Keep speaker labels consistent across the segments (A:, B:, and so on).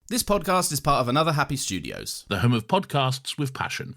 A: This podcast is part of Another Happy Studios,
B: the home of podcasts with passion.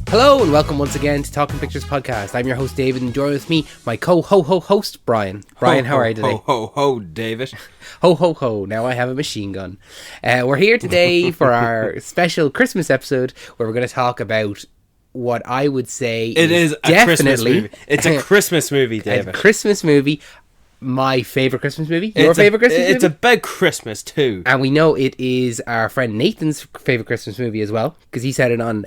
C: Hello and welcome once again to Talking Pictures Podcast. I'm your host David and join with me my co-host Brian. Brian, how are you today?
D: Ho, David.
C: Ho. Now I have a machine gun. We're here today for our special Christmas episode where we're going to talk about what I would say
D: is a
C: definitely
D: Christmas movie. It's a Christmas movie, David.
C: A Christmas movie. My favourite Christmas movie. Your favourite Christmas movie?
D: It's about Christmas too.
C: And we know it is our friend Nathan's favourite Christmas movie as well, because he said it on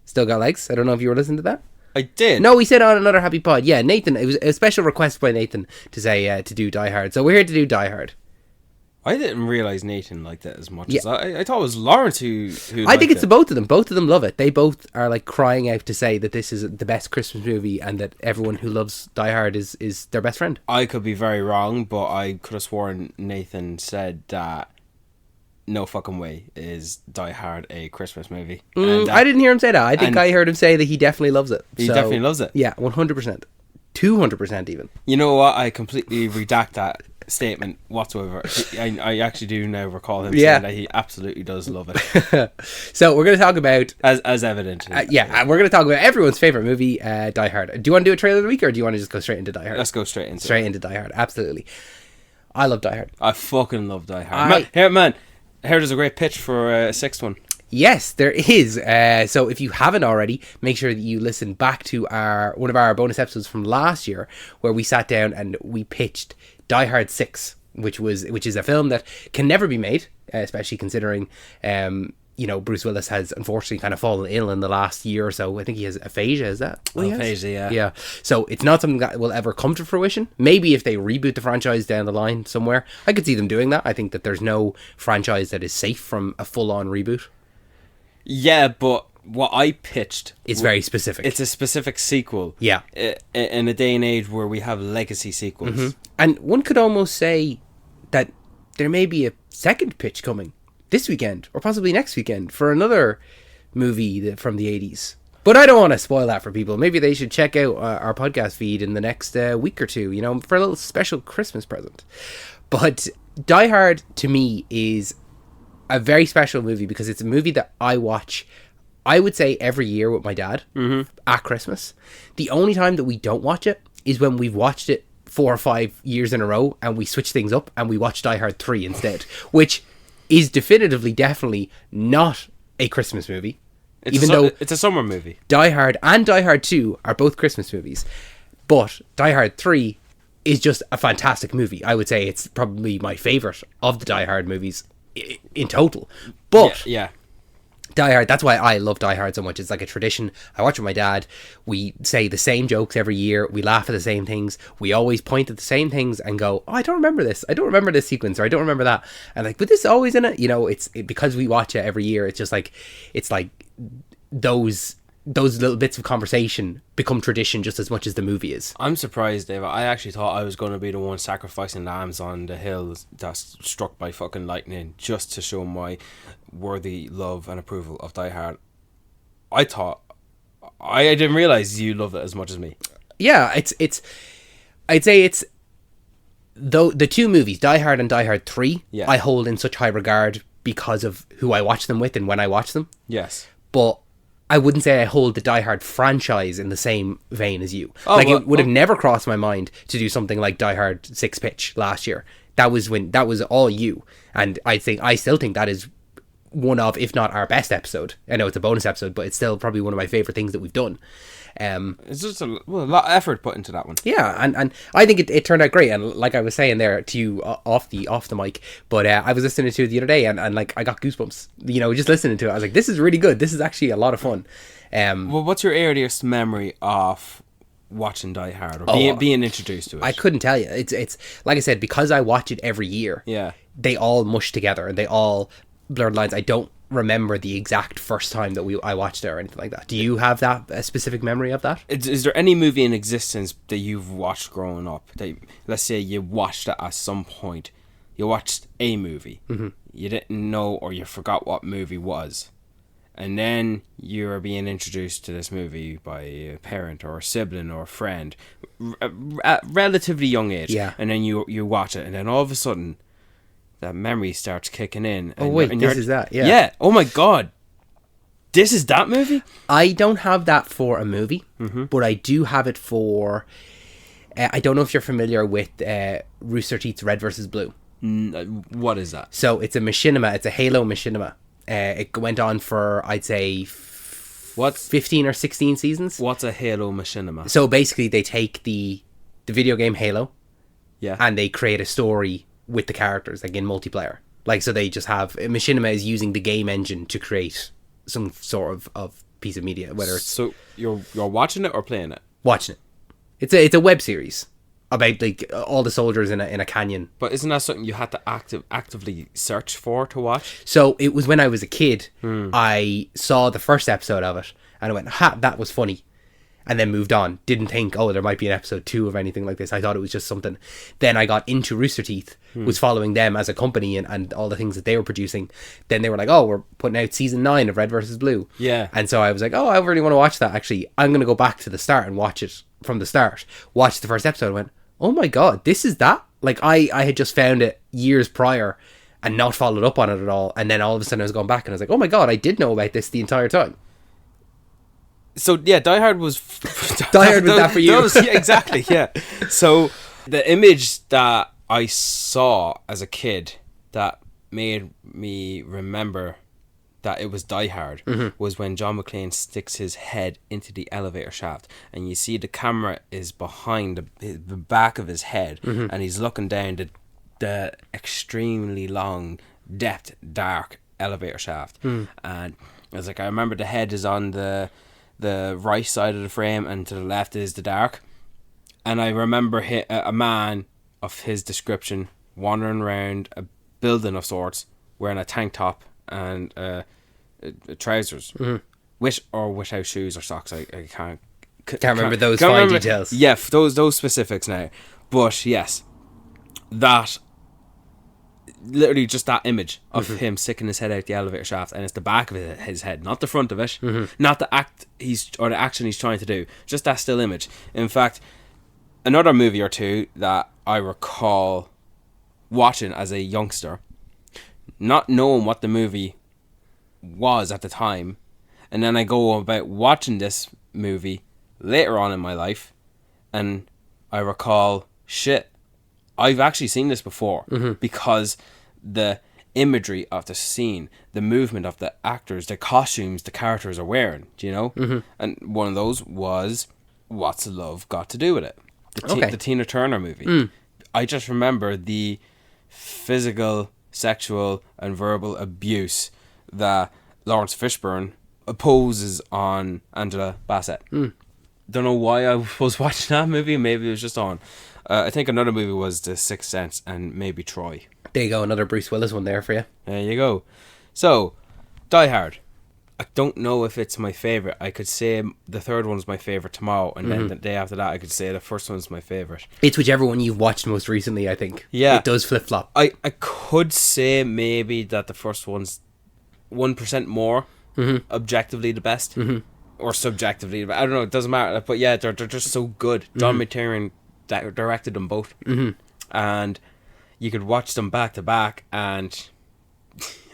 C: Still Got Legs. I don't know if you were listening to that.
D: I did.
C: No, he said on Another Happy Pod. Yeah, Nathan. It was a special request by Nathan to say to do Die Hard. So we're here to do Die Hard.
D: I didn't realise Nathan liked it as much as I thought it was Lawrence who
C: I think it's the both of them. Both of them love it. They both are like crying out to say that this is the best Christmas movie and that everyone who loves Die Hard is their best friend.
D: I could be very wrong, but I could have sworn Nathan said that no fucking way is Die Hard a Christmas movie.
C: I didn't hear him say that. I think I heard him say that he definitely loves it.
D: He definitely loves it.
C: Yeah, 100%. 200% even.
D: You know what? I completely redact that statement whatsoever. I actually do now recall him saying that he absolutely does love it.
C: So we're going to talk about
D: as evident.
C: We're going to talk about everyone's favorite movie, Die Hard. Do you want to do a trailer of the week, or do you want to just go straight into Die Hard?
D: Let's go straight into
C: Die Hard. Absolutely. I love Die Hard.
D: I fucking love Die Hard. I heard there's a great pitch for a sixth one.
C: Yes, there is. So if you haven't already, make sure that you listen back to one of our bonus episodes from last year, where we sat down and we pitched Die Hard 6, which is a film that can never be made, especially considering Bruce Willis has unfortunately kind of fallen ill in the last year or so. I think he has aphasia. Is that what he has?
D: Aphasia, yeah.
C: Yeah. So it's not something that will ever come to fruition. Maybe if they reboot the franchise down the line somewhere, I could see them doing that. I think that there's no franchise that is safe from a full-on reboot.
D: Yeah, but what I pitched
C: is very specific.
D: It's a specific sequel.
C: Yeah.
D: In a day and age where we have legacy sequels.
C: Mm-hmm. And one could almost say that there may be a second pitch coming this weekend or possibly next weekend for another movie from the 80s. But I don't want to spoil that for people. Maybe they should check out our podcast feed in the next week or two, for a little special Christmas present. But Die Hard, to me, is a very special movie because it's a movie that I watch, I would say, every year with my dad at Christmas. The only time that we don't watch it is when we've watched it 4 or 5 years in a row and we switch things up and we watch Die Hard 3 instead, which is definitely not a Christmas movie. Though
D: it's a summer movie.
C: Die Hard and Die Hard 2 are both Christmas movies. But Die Hard 3 is just a fantastic movie. I would say it's probably my favourite of the Die Hard movies in total. But
D: yeah.
C: Die Hard, that's why I love Die Hard so much. It's like a tradition. I watch with my dad. We say the same jokes every year. We laugh at the same things. We always point at the same things and go, oh, I don't remember this. I don't remember this sequence, or I don't remember that. And like, but this is always in it. Because we watch it every year, it's just like, it's like those little bits of conversation become tradition just as much as the movie is.
D: I'm surprised, Dave. I actually thought I was going to be the one sacrificing lambs on the hill that's struck by fucking lightning just to show my worthy love and approval of Die Hard. I didn't realise you loved it as much as me.
C: Yeah, I'd say it's the two movies, Die Hard and Die Hard 3, I hold in such high regard because of who I watch them with and when I watch them.
D: Yes.
C: But I wouldn't say I hold the Die Hard franchise in the same vein as you. It would have never crossed my mind to do something like Die Hard 6 Pitch last year. That was all you. And I still think that is one of, if not our best episode. I know it's a bonus episode, but it's still probably one of my favourite things that we've done.
D: It's just a lot of effort put into that one.
C: Yeah, and I think it turned out great. And like I was saying there to you off the mic, but I was listening to it the other day and like I got goosebumps. Just listening to it, I was like, this is really good. This is actually a lot of fun.
D: What's your earliest memory of watching Die Hard or being introduced to it?
C: I couldn't tell you. It's like I said, because I watch it every year.
D: Yeah,
C: they all mush together and they all blurred lines. I don't remember the exact first time that I watched it or anything like that. Do you have a specific memory of that?
D: Is there any movie in existence that you've watched growing up that, let's say you watched it at some point, you watched a movie, you didn't know or you forgot what movie was, and then you're being introduced to this movie by a parent or a sibling or a friend at relatively young age.
C: Yeah.
D: And then you watch it, and then all of a sudden, that memory starts kicking in.
C: Oh, wait,
D: and
C: this is that, yeah.
D: Yeah, oh my God. This is that movie?
C: I don't have that for a movie, but I do have it for... I don't know if you're familiar with Rooster Teeth's Red vs. Blue.
D: What is that?
C: So it's a machinima. It's a Halo machinima. It went on for, I'd say, 15 or 16 seasons.
D: What's a Halo machinima?
C: So basically, they take the video game Halo,
D: Yeah.
C: and they create a story with the characters, like in multiplayer. Like, so they just have... Machinima is using the game engine to create some sort of piece of media, whether it's...
D: So you're watching it or playing it?
C: Watching it. It's a web series about, like, all the soldiers in a canyon.
D: But isn't that something you had to actively search for to watch?
C: So it was when I was a kid, I saw the first episode of it, and I went, ha, that was funny. And then moved on. Didn't think, oh, there might be an episode 2 of anything like this. I thought it was just something. Then I got into Rooster Teeth, was following them as a company and all the things that they were producing. Then they were like, oh, we're putting out season 9 of Red vs. Blue.
D: Yeah.
C: And so I was like, oh, I really want to watch that. Actually, I'm going to go back to the start and watch it from the start. Watched the first episode and went, oh my God, this is that? Like, I had just found it years prior and not followed up on it at all. And then all of a sudden I was going back and I was like, oh my God, I did know about this the entire time.
D: So yeah, Die Hard was
C: Die Hard was that for you.
D: Yeah, exactly, yeah. So the image that I saw as a kid that made me remember that it was Die Hard was when John McClane sticks his head into the elevator shaft, and you see the camera is behind the back of his head, and he's looking down the extremely long, depth, dark elevator shaft. And I was like, I remember the head is on the right side of the frame, and to the left is the dark. And I remember a man of his description wandering around a building of sorts, wearing a tank top and trousers, with or without shoes or socks. I can't
C: remember those fine details.
D: Yeah, those specifics now. But yes, that literally just that image of him sticking his head out the elevator shaft, and it's the back of his head, not the front of it, not the action he's trying to do, just that still image. In fact, another movie or two that I recall watching as a youngster, not knowing what the movie was at the time, and then I go about watching this movie later on in my life, and I recall, shit, I've actually seen this before, because the imagery of the scene, the movement of the actors, the costumes the characters are wearing, do you know? And one of those was What's Love Got to Do With It? The Tina Turner movie. I just remember the physical, sexual and verbal abuse that Lawrence Fishburne opposes on Angela Bassett. Don't know why I was watching that movie. Maybe it was just on. I think another movie was The Sixth Sense and maybe Troy.
C: There you go, another Bruce Willis one there for you.
D: There you go. So, Die Hard. I don't know if it's my favourite. I could say the third one's my favourite tomorrow, and then the day after that I could say the first one's my favourite.
C: It's whichever one you've watched most recently, I think.
D: Yeah.
C: It does flip-flop.
D: I could say maybe that the first one's 1% more objectively the best. Or subjectively. I don't know, it doesn't matter. But yeah, they're just so good. John McTiernan directed them both. And you could watch them back to back and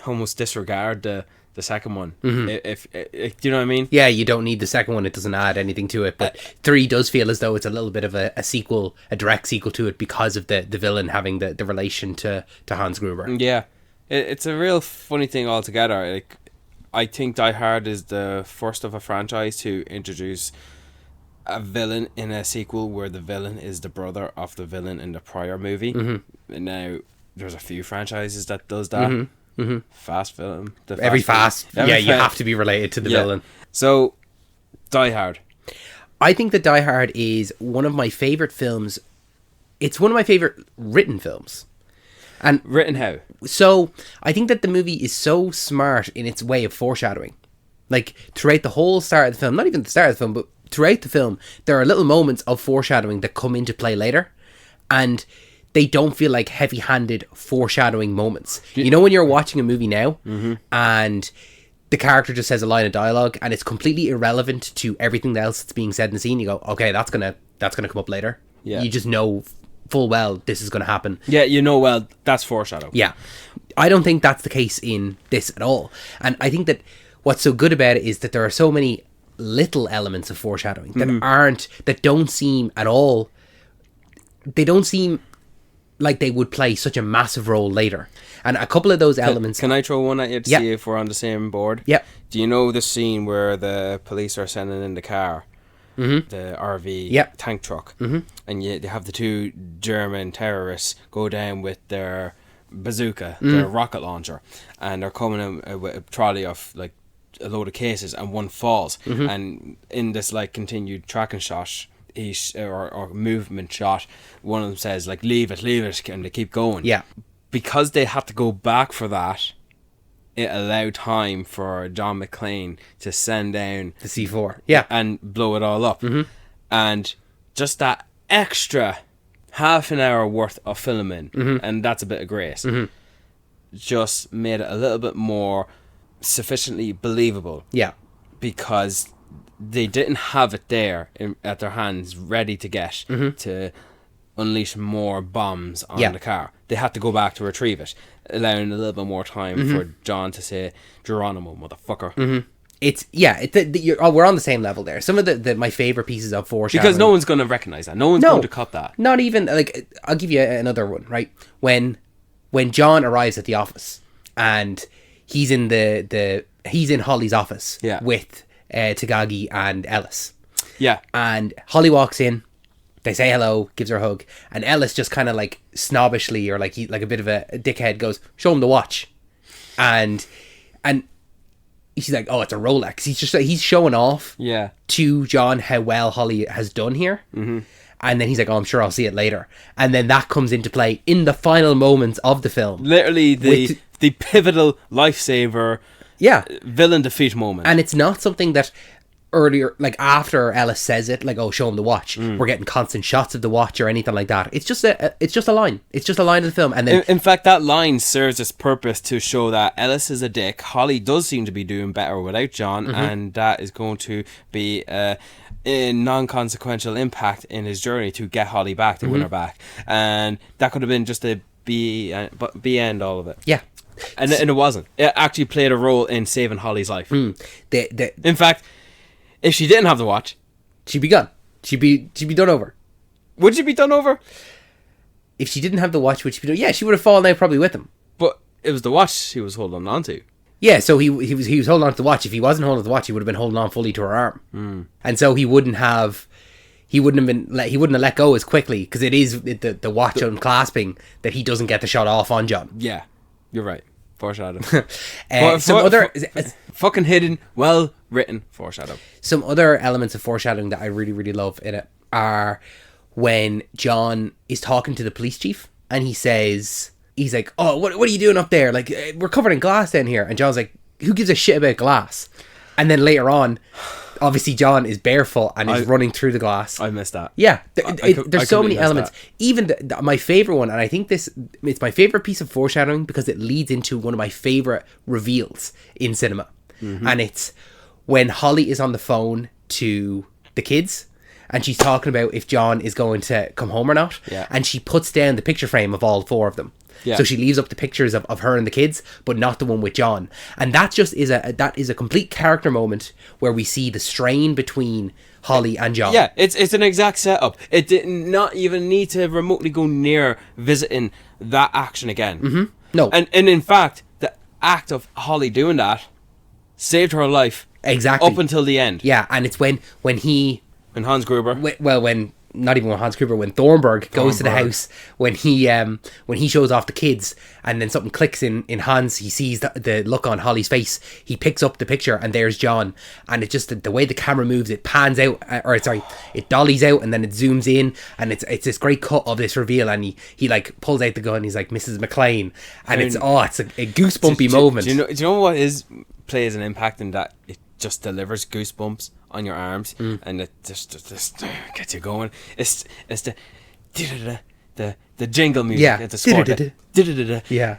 D: almost disregard the second one. If do you know what I mean?
C: Yeah, you don't need the second one. It doesn't add anything to it. But 3 does feel as though it's a little bit of a sequel, a direct sequel to it, because of the villain having the relation to Hans Gruber.
D: Yeah. It's a real funny thing altogether. Like, I think Die Hard is the first of a franchise to introduce a villain in a sequel where the villain is the brother of the villain in the prior movie. And now there's a few franchises that does that. Fast film.
C: Every Fast. Yeah, you have to be related to the villain.
D: So, Die Hard.
C: I think that Die Hard is one of my favourite films. It's one of my favourite written films. And
D: written how?
C: So, I think that the movie is so smart in its way of foreshadowing. Like, throughout the whole start of the film, not even the start of the film, but throughout the film, there are little moments of foreshadowing that come into play later. And they don't feel like heavy-handed foreshadowing moments. You know when you're watching a movie now, and the character just says a line of dialogue and it's completely irrelevant to everything else that's being said in the scene. You go, okay, that's gonna come up later.
D: Yeah.
C: You just know full well this is gonna happen.
D: Yeah, you know, well, that's foreshadow.
C: Yeah. I don't think that's the case in this at all. And I think that what's so good about it is that there are so many little elements of foreshadowing that don't seem at all, they don't seem like they would play such a massive role later. And a couple of those elements...
D: Can I throw one at you to see if we're on the same board?
C: Yep.
D: Do you know the scene where the police are sending in the car, the RV tank truck, and they have the two German terrorists go down with their bazooka, their rocket launcher, and they're coming in with a trolley of like a load of cases, and one falls, and in this like continued tracking shot, or movement shot, one of them says like leave it, and they keep going.
C: Yeah.
D: Because they had to go back for that, it allowed time for John McClane to send down
C: the C4. Yeah.
D: And blow it all up. And just that extra half an hour worth of filming, and that's a bit of grace, just made it a little bit more sufficiently believable.
C: Yeah.
D: Because they didn't have it there at their hands ready to get to unleash more bombs on the car. They had to go back to retrieve it, allowing a little bit more time for John to say Geronimo, motherfucker.
C: It's we're on the same level there. Some of the my favorite pieces of foreshadowing,
D: because no one's going to recognize that. No one's going to cop that.
C: Not even like, I'll give you another one. Right, when John arrives at the office and he's in he's in Holly's office with Takagi and Ellis. Yeah, and Holly walks in. They say hello, gives her a hug, and Ellis just kind of like snobbishly, or like a bit of a dickhead, goes, "Show him the watch," and she's like, "Oh, it's a Rolex." He's showing off to John how well Holly has done here, and then he's like, "Oh, I'm sure I'll see it later," and then that comes into play in the final moments of the film,
D: literally the pivotal lifesaver, villain defeat moment,
C: and it's not something that. Earlier, like after Ellis says it, like, "Oh, show him the watch." We're getting constant shots of the watch or anything like that. It's just a line. It's just a line of the film, and then
D: in fact, that line serves its purpose to show that Ellis is a dick. Holly does seem to be doing better without John, and that is going to be a non-consequential impact in his journey to get Holly back, to win her back, and that could have been just a be end all of it. Yeah. And it wasn't. It actually played a role in saving Holly's life. In fact, if she didn't have the watch,
C: she'd be gone. She'd be done over.
D: Would she be done over?
C: If she didn't have the watch, would she be done? Yeah, she would have fallen out probably with him.
D: But it was the watch he was holding on to.
C: Yeah, so he was holding on to the watch. If he wasn't holding on to the watch, he would have been holding on fully to her arm. And so he wouldn't have let go as quickly, because it is the watch unclasping that he doesn't get the shot off on John.
D: Yeah, you're right. Foreshadow. Fucking hidden, well written foreshadow.
C: Some other elements of foreshadowing that I really, really love in it are when John is talking to the police chief and he's like, "Oh, what are you doing up there? Like, we're covered in glass down here." And John's like, "Who gives a shit about glass?" And then later on, obviously John is barefoot and is running through the glass.
D: I missed that.
C: Yeah, there's so many elements. Even my favorite one, and I think it's my favorite piece of foreshadowing because it leads into one of my favorite reveals in cinema. And it's when Holly is on the phone to the kids and she's talking about if John is going to come home or not. Yeah. And she puts down the picture frame of all four of them. Yeah. So she leaves up the pictures of her and the kids, but not the one with John. And that just is a complete character moment where we see the strain between Holly and John.
D: Yeah, it's an exact setup. It did not even need to remotely go near visiting that action again.
C: No.
D: And in fact, the act of Holly doing that saved her life.
C: Exactly.
D: Up until the end.
C: Yeah, and it's when
D: Hans Gruber.
C: When not even when Hans Gruber, when Thornburg goes to the house, when he shows off the kids, and then something clicks in Hans, he sees the look on Holly's face, he picks up the picture, and there's John, and it's just the way the camera moves, it pans out, it dollies out, and then it zooms in, and it's this great cut of this reveal, and he like pulls out the gun, he's like, "Mrs. McClane," and it's a goosebumpy moment.
D: Do you know what plays an impact in that? It just delivers goosebumps on your arms, and it just gets you going. It's the jingle music.
C: Yeah.
D: It's the sport.
C: Yeah.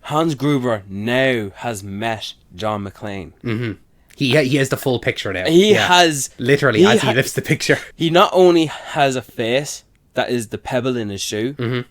D: Hans Gruber now has met John McClane.
C: He has the full picture now.
D: He has...
C: Literally, as he lifts the picture.
D: He not only has a face that is the pebble in his shoe,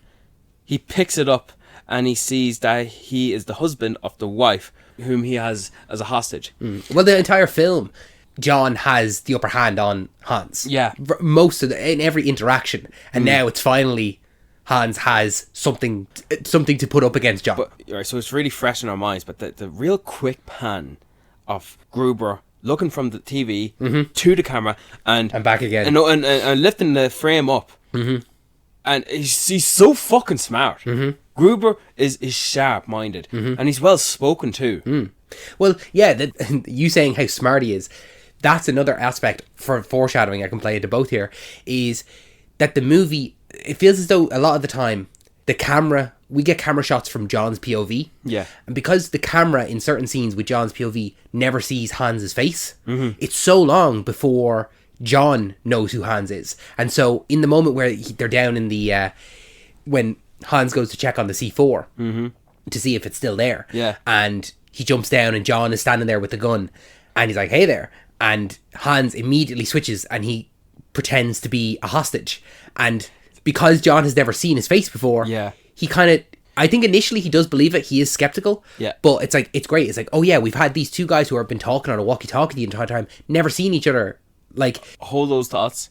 D: he picks it up and he sees that he is the husband of the wife whom he has as a hostage.
C: Well, the entire film, John has the upper hand on Hans.
D: Yeah.
C: Most of in every interaction. And now it's finally... Hans has something to put up against John.
D: But, right, so it's really fresh in our minds, but the real quick pan of Gruber looking from the TV to the camera and
C: back again.
D: And lifting the frame up. And he's so fucking smart. Gruber is sharp-minded. And he's well-spoken too.
C: Well, yeah, you saying how smart he is, that's another aspect for foreshadowing I can play into both here, is that the movie... It feels as though a lot of the time we get camera shots from John's POV.
D: Yeah.
C: And because the camera in certain scenes with John's POV never sees Hans's face, it's so long before John knows who Hans is. And so in the moment where they're down in the when Hans goes to check on the C4 to see if it's still there.
D: Yeah.
C: And he jumps down and John is standing there with the gun and he's like, "Hey there." And Hans immediately switches and he pretends to be a hostage. And because John has never seen his face before, he kind of... I think initially he does believe it. He is skeptical.
D: Yeah.
C: But it's like, it's great. It's like, oh yeah, we've had these two guys who have been talking on a walkie-talkie the entire time, never seen each other. Like...
D: Hold those thoughts.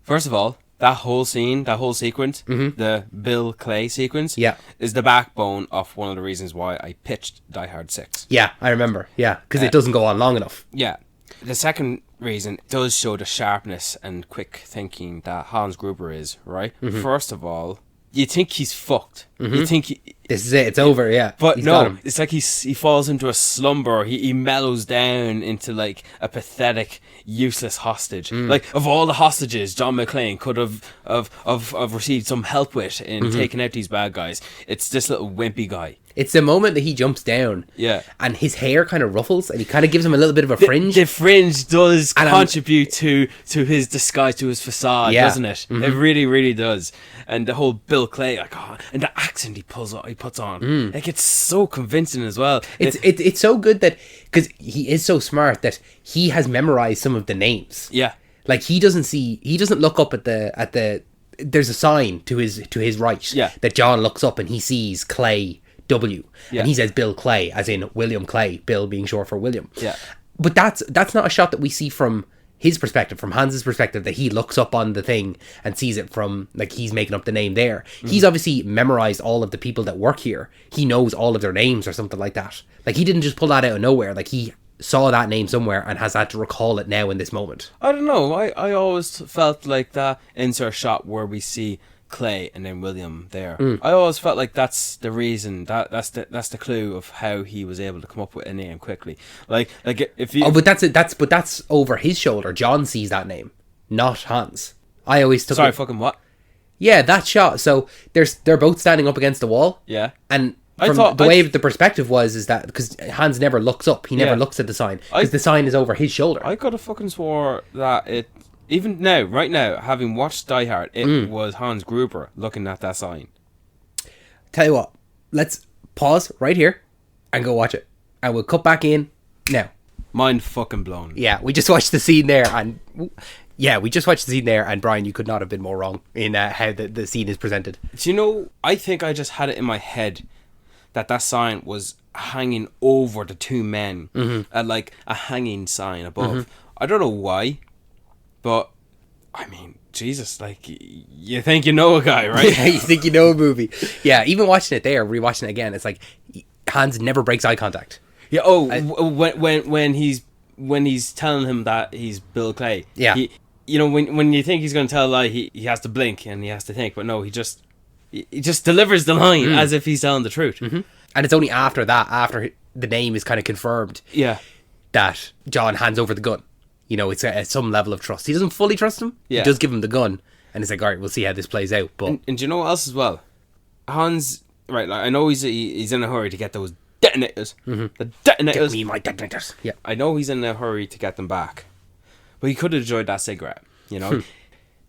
D: First of all, that whole scene, that whole sequence, the Bill Clay sequence, is the backbone of one of the reasons why I pitched Die Hard 6.
C: Yeah, I remember. Yeah, because it doesn't go on long enough.
D: Yeah. The second reason does show the sharpness and quick thinking that Hans Gruber is, right? First of all, you think he's fucked. You think
C: this is it, it's over, yeah.
D: But
C: He's
D: no, it's like he falls into a slumber. He mellows down into like a pathetic, useless hostage. Like of all the hostages John McClane could have received some help with in taking out these bad guys, it's this little wimpy guy.
C: It's the moment that he jumps down.
D: Yeah.
C: And his hair kind of ruffles and he kind of gives him a little bit of a fringe.
D: The fringe does contribute to his disguise, to his facade, doesn't it? It really, really does. And the whole Bill Clay, like, and the accent he puts on, like, it's so convincing as well.
C: It's so good that, because he is so smart that he has memorized some of the names.
D: Yeah.
C: Like, he doesn't look up at the there's a sign to his right.
D: Yeah.
C: That John looks up and he sees Clay W.
D: Yeah.
C: And he says Bill Clay, as in William Clay, Bill being short for William.
D: Yeah.
C: But that's not a shot that we see from his perspective, from Hans's perspective, that he looks up on the thing and sees it from, like, he's making up the name there. He's obviously memorized all of the people that work here. He knows all of their names or something like that. Like, he didn't just pull that out of nowhere. Like, he saw that name somewhere and has had to recall it now in this moment.
D: I don't know. I always felt like that insert shot where we see Clay and then William there. I always felt like that's the reason, that's the clue of how he was able to come up with a name quickly. Like if you...
C: Oh, but that's over his shoulder. John sees that name, not Hans. I always took
D: Sorry, fucking what?
C: Yeah, that shot. So they're both standing up against the wall.
D: Yeah.
C: And the way the perspective is that because Hans never looks up, he never looks at the sign because the sign is over his shoulder.
D: I could have fucking swore that it... Even now, right now, having watched Die Hard, it was Hans Gruber looking at that sign.
C: Tell you what, let's pause right here and go watch it. And we'll cut back in now.
D: Mind fucking blown.
C: Yeah, we just watched the scene there and... Brian, you could not have been more wrong in how the scene is presented.
D: Do you know, I think I just had it in my head that sign was hanging over the two men. Like a hanging sign above. I don't know why. But, I mean, Jesus, like, you think you know a guy, right?
C: Yeah, you think you know a movie. Yeah, even watching it there, rewatching it again, it's like, Hans never breaks eye contact.
D: Yeah, when he's telling him that he's Bill Clay.
C: Yeah.
D: When you think he's going to tell a lie, he has to blink and he has to think. But no, he just delivers the line as if he's telling the truth.
C: And it's only after the name is kind of confirmed, that John hands over the gun. You know, it's at some level of trust. He doesn't fully trust him. Yeah. He does give him the gun. And it's like, all right, we'll see how this plays out. But
D: and do you know what else as well? Hans, right, like, I know he's in a hurry to get those detonators. The detonators.
C: Get me my detonators. Yeah.
D: I know he's in a hurry to get them back. But he could have enjoyed that cigarette, you know?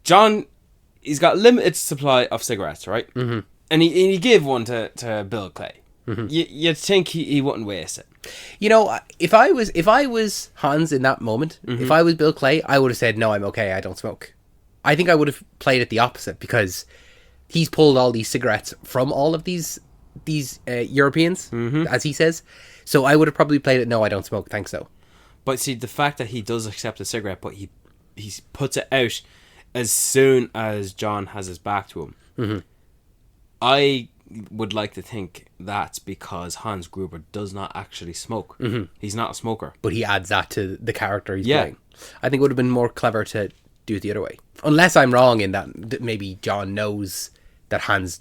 D: John, he's got limited supply of cigarettes, right? And he gave one to Bill Clay. You'd think he wouldn't waste it.
C: You know, if I was Hans in that moment, if I was Bill Clay, I would have said, no, I'm okay, I don't smoke. I think I would have played it the opposite, because he's pulled all these cigarettes from all of these Europeans, as he says. So I would have probably played it, no, I don't smoke, thanks though.
D: But see, the fact that he does accept a cigarette, but he puts it out as soon as John has his back to him. I would like to think that's because Hans Gruber does not actually smoke. He's not a smoker.
C: But he adds that to the character he's playing. I think it would have been more clever to do it the other way. Unless I'm wrong in that maybe John knows that Hans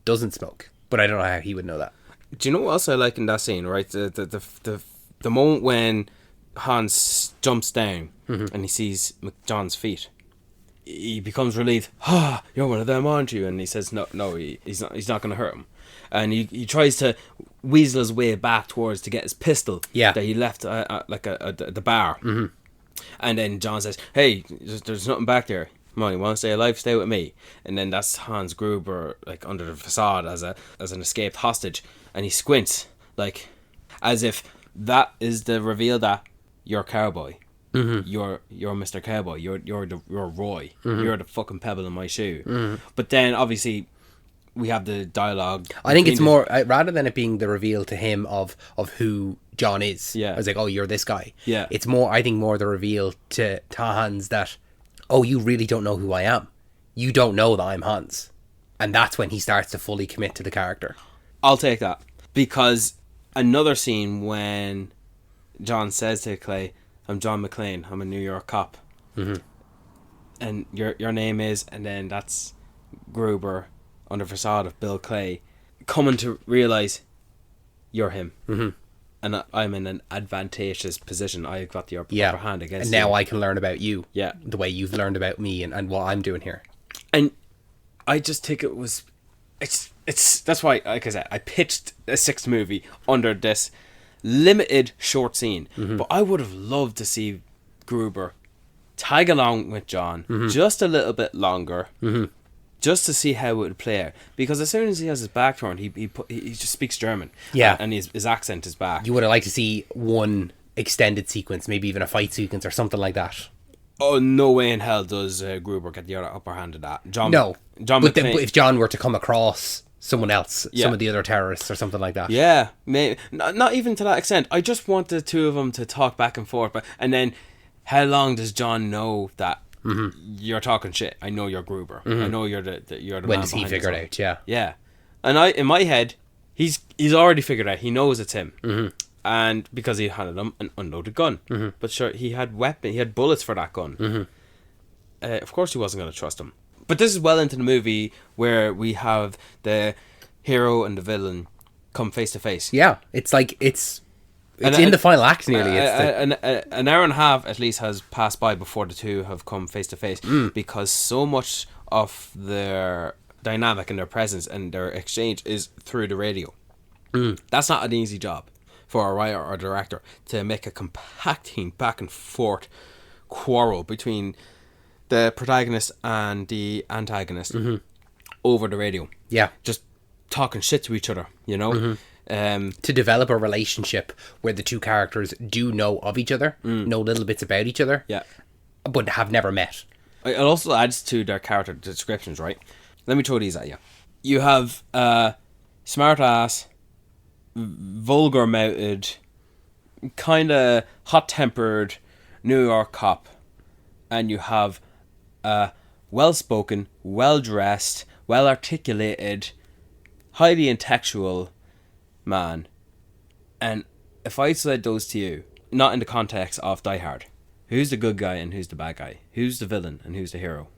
C: doesn't smoke. But I don't know how he would know that.
D: Do you know what else I like in that scene, right? The moment when Hans jumps down and he sees John's feet. He becomes relieved. You're one of them, aren't you? And he says, no, he's not going to hurt him. And he tries to weasel his way back towards to get his pistol that he left at the bar. And then John says, hey, there's nothing back there. Come on, you want to stay alive? Stay with me. And then that's Hans Gruber, like, under the facade as an escaped hostage. And he squints, like, as if that is the reveal that you're a cowboy. You're Mr. Cowboy. You're Roy. You're the fucking pebble in my shoe. But then obviously we have the dialogue.
C: I think it's more rather than it being the reveal to him of who John is.
D: Yeah,
C: I was like, oh, you're this guy.
D: Yeah,
C: it's more. I think more the reveal to Hans that, oh, you really don't know who I am. You don't know that I'm Hans, and that's when he starts to fully commit to the character.
D: I'll take that, because another scene when John says to Clay, I'm John McClane, I'm a New York cop. And your name is, and then that's Gruber under facade of Bill Clay coming to realise you're him. And I'm in an advantageous position. I've got the upper hand against you.
C: And now I can learn about you.
D: Yeah.
C: The way you've learned about me and what I'm doing here.
D: And I just think it was... It's that's why, like I said, I pitched a sixth movie under this limited short scene, but I would have loved to see Gruber tag along with John just a little bit longer, just to see how it would play out. Because as soon as he has his back turned, he just speaks German, and his accent is back.
C: You would have liked to see one extended sequence, maybe even a fight sequence or something like that.
D: Oh, no way in hell does Gruber get the upper hand of that. John
C: but if John were to come across someone else, some of the other terrorists or something like that.
D: Yeah, maybe not even to that extent. I just want the two of them to talk back and forth. And then, how long does John know that you're talking shit? I know you're Gruber. I know you're the
C: When
D: man
C: does he figure it out?
D: Yeah. And in my head, he's already figured out. He knows it's him. And because he handed him an unloaded gun. But sure, he had bullets for that gun. Of course, he wasn't going to trust him. But this is well into the movie where we have the hero and the villain come face to face. Yeah,
C: it's like it's in the final act nearly.
D: An hour and a half at least has passed by before the two have come face to face, because so much of their dynamic and their presence and their exchange is through the radio. That's not an easy job for a writer or director, to make a compacting back and forth quarrel between the protagonist and the antagonist over the radio. Yeah. Just talking shit to each other, you know?
C: To develop a relationship where the two characters do know of each other, know little bits about each other, but have never met.
D: It also adds to their character descriptions, right? Let me throw these at you. You have a smart ass, vulgar mouthed, kind of hot tempered New York cop, and you have a well-spoken, well-dressed, well-articulated, highly intellectual man. And if I said those to you, not in the context of Die Hard, who's the good guy and who's the bad guy? Who's the villain and who's the hero?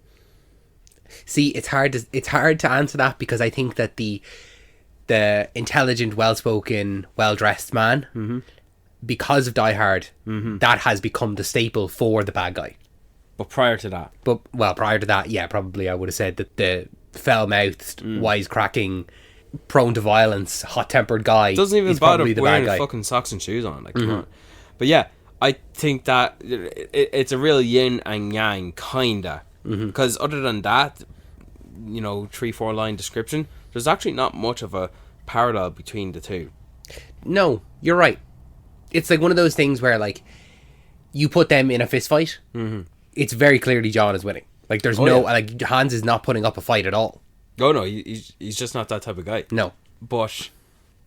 C: See, it's hard to answer that, because I think that the intelligent, well-spoken, well-dressed man, because of Die Hard, that has become the staple for the bad guy.
D: But prior to that?
C: Prior to that, yeah, probably I would have said that the fell-mouthed, wisecracking, prone to violence, hot-tempered guy
D: doesn't even
C: is
D: bother
C: probably the
D: wearing
C: bad guy.
D: Fucking socks and shoes on. Like, come on. But yeah, I think that it's a real yin and yang, kinda. Because other than that, 3-4 line description, there's actually not much of a parallel between the two.
C: No, you're right. It's like one of those things where, like, you put them in a fist fight, it's very clearly John is winning. Like, there's like, Hans is not putting up a fight at all.
D: Oh, no, he's just not that type of guy.
C: No.
D: But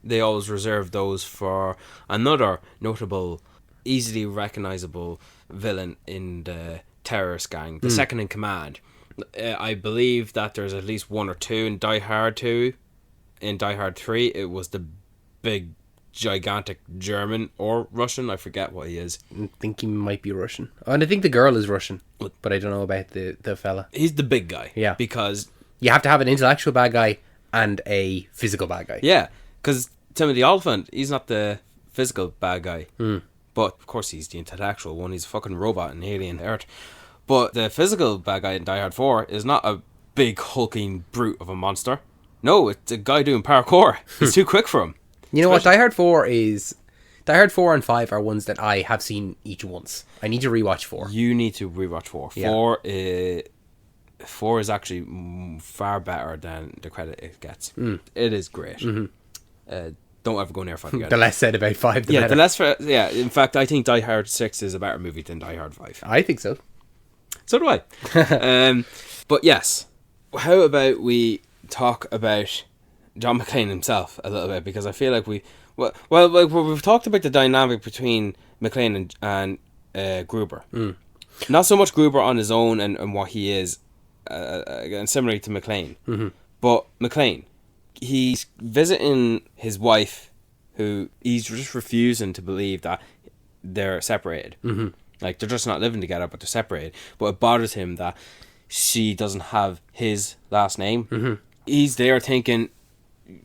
D: they always reserve those for another notable, easily recognizable villain in the terrorist gang, the second in command. I believe that there's at least one or two in Die Hard 2. In Die Hard 3, it was the big, gigantic German or Russian. I forget what he is.
C: I think he might be Russian. And I think the girl is Russian, but I don't know about the fella.
D: He's the big guy.
C: Yeah.
D: Because...
C: you have to have an intellectual bad guy and a physical bad guy.
D: Yeah, because Timothy Olyphant, he's not the physical bad guy. But, of course, he's the intellectual one. He's a fucking robot in Alien Earth. But the physical bad guy in Die Hard 4 is not a big, hulking brute of a monster. No, it's a guy doing parkour. He's too quick for him.
C: You know what? Die Hard 4 and 5 are ones that I have seen each once. I need to rewatch 4.
D: You need to rewatch 4.
C: Yeah.
D: 4 is actually far better than the credit it gets. It is great. Don't ever go near 5 again.
C: The less said about 5, the better.
D: In fact, I think Die Hard 6 is a better movie than Die Hard 5.
C: I think so.
D: So do I. But yes, how about we talk about John McClane himself a little bit, because I feel like we've talked about the dynamic between McClane and Gruber. Not so much Gruber on his own and what he is, and similarly to McClane. But McClane, he's visiting his wife, who he's just refusing to believe that they're separated. Like, they're just not living together, but they're separated. But it bothers him that she doesn't have his last name. He's there thinking,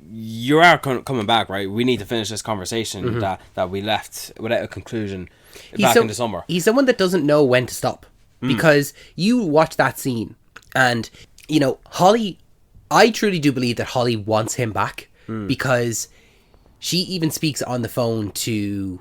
D: you are coming back, right? We need to finish this conversation that we left without a conclusion back in the summer.
C: He's someone that doesn't know when to stop. Because you watch that scene, and, you know, Holly, I truly do believe that Holly wants him back, because she even speaks on the phone to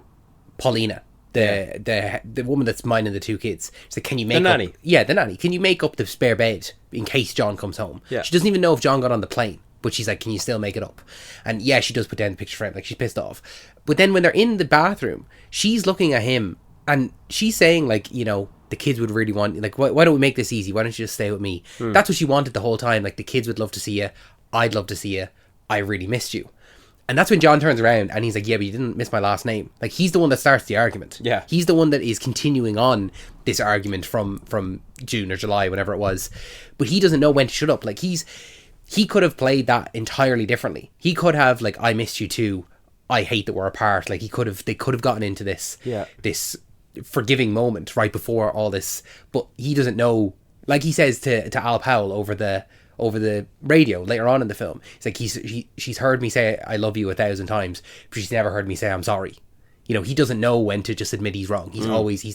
C: Paulina, the woman that's minding the two kids. She's like, can you make
D: the nanny?
C: The nanny. Can you make up the spare bed in case John comes home?
D: Yeah.
C: She doesn't even know if John got on the plane, but she's like, can you still make it up? And yeah, she does put down the picture frame, like, she's pissed off. But then when they're in the bathroom, she's looking at him and she's saying, like, you know, the kids would really want, like, why don't we make this easy? Why don't you just stay with me? That's what she wanted the whole time. Like, the kids would love to see you. I'd love to see you. I really missed you. And that's when John turns around and he's like, yeah, but you didn't miss my last name. Like, he's the one that starts the argument.
D: Yeah.
C: He's the one that is continuing on this argument from June or July, whatever it was. But he doesn't know when to shut up. Like, he could have played that entirely differently. He could have, like, I missed you too. I hate that we're apart. Like, they could have gotten into this forgiving moment right before all this. But he doesn't know. Like he says to Al Powell over the radio later on in the film, he's like, she's heard me say I love you 1,000 times, but she's never heard me say I'm sorry. You know, he doesn't know when to just admit he's wrong. He's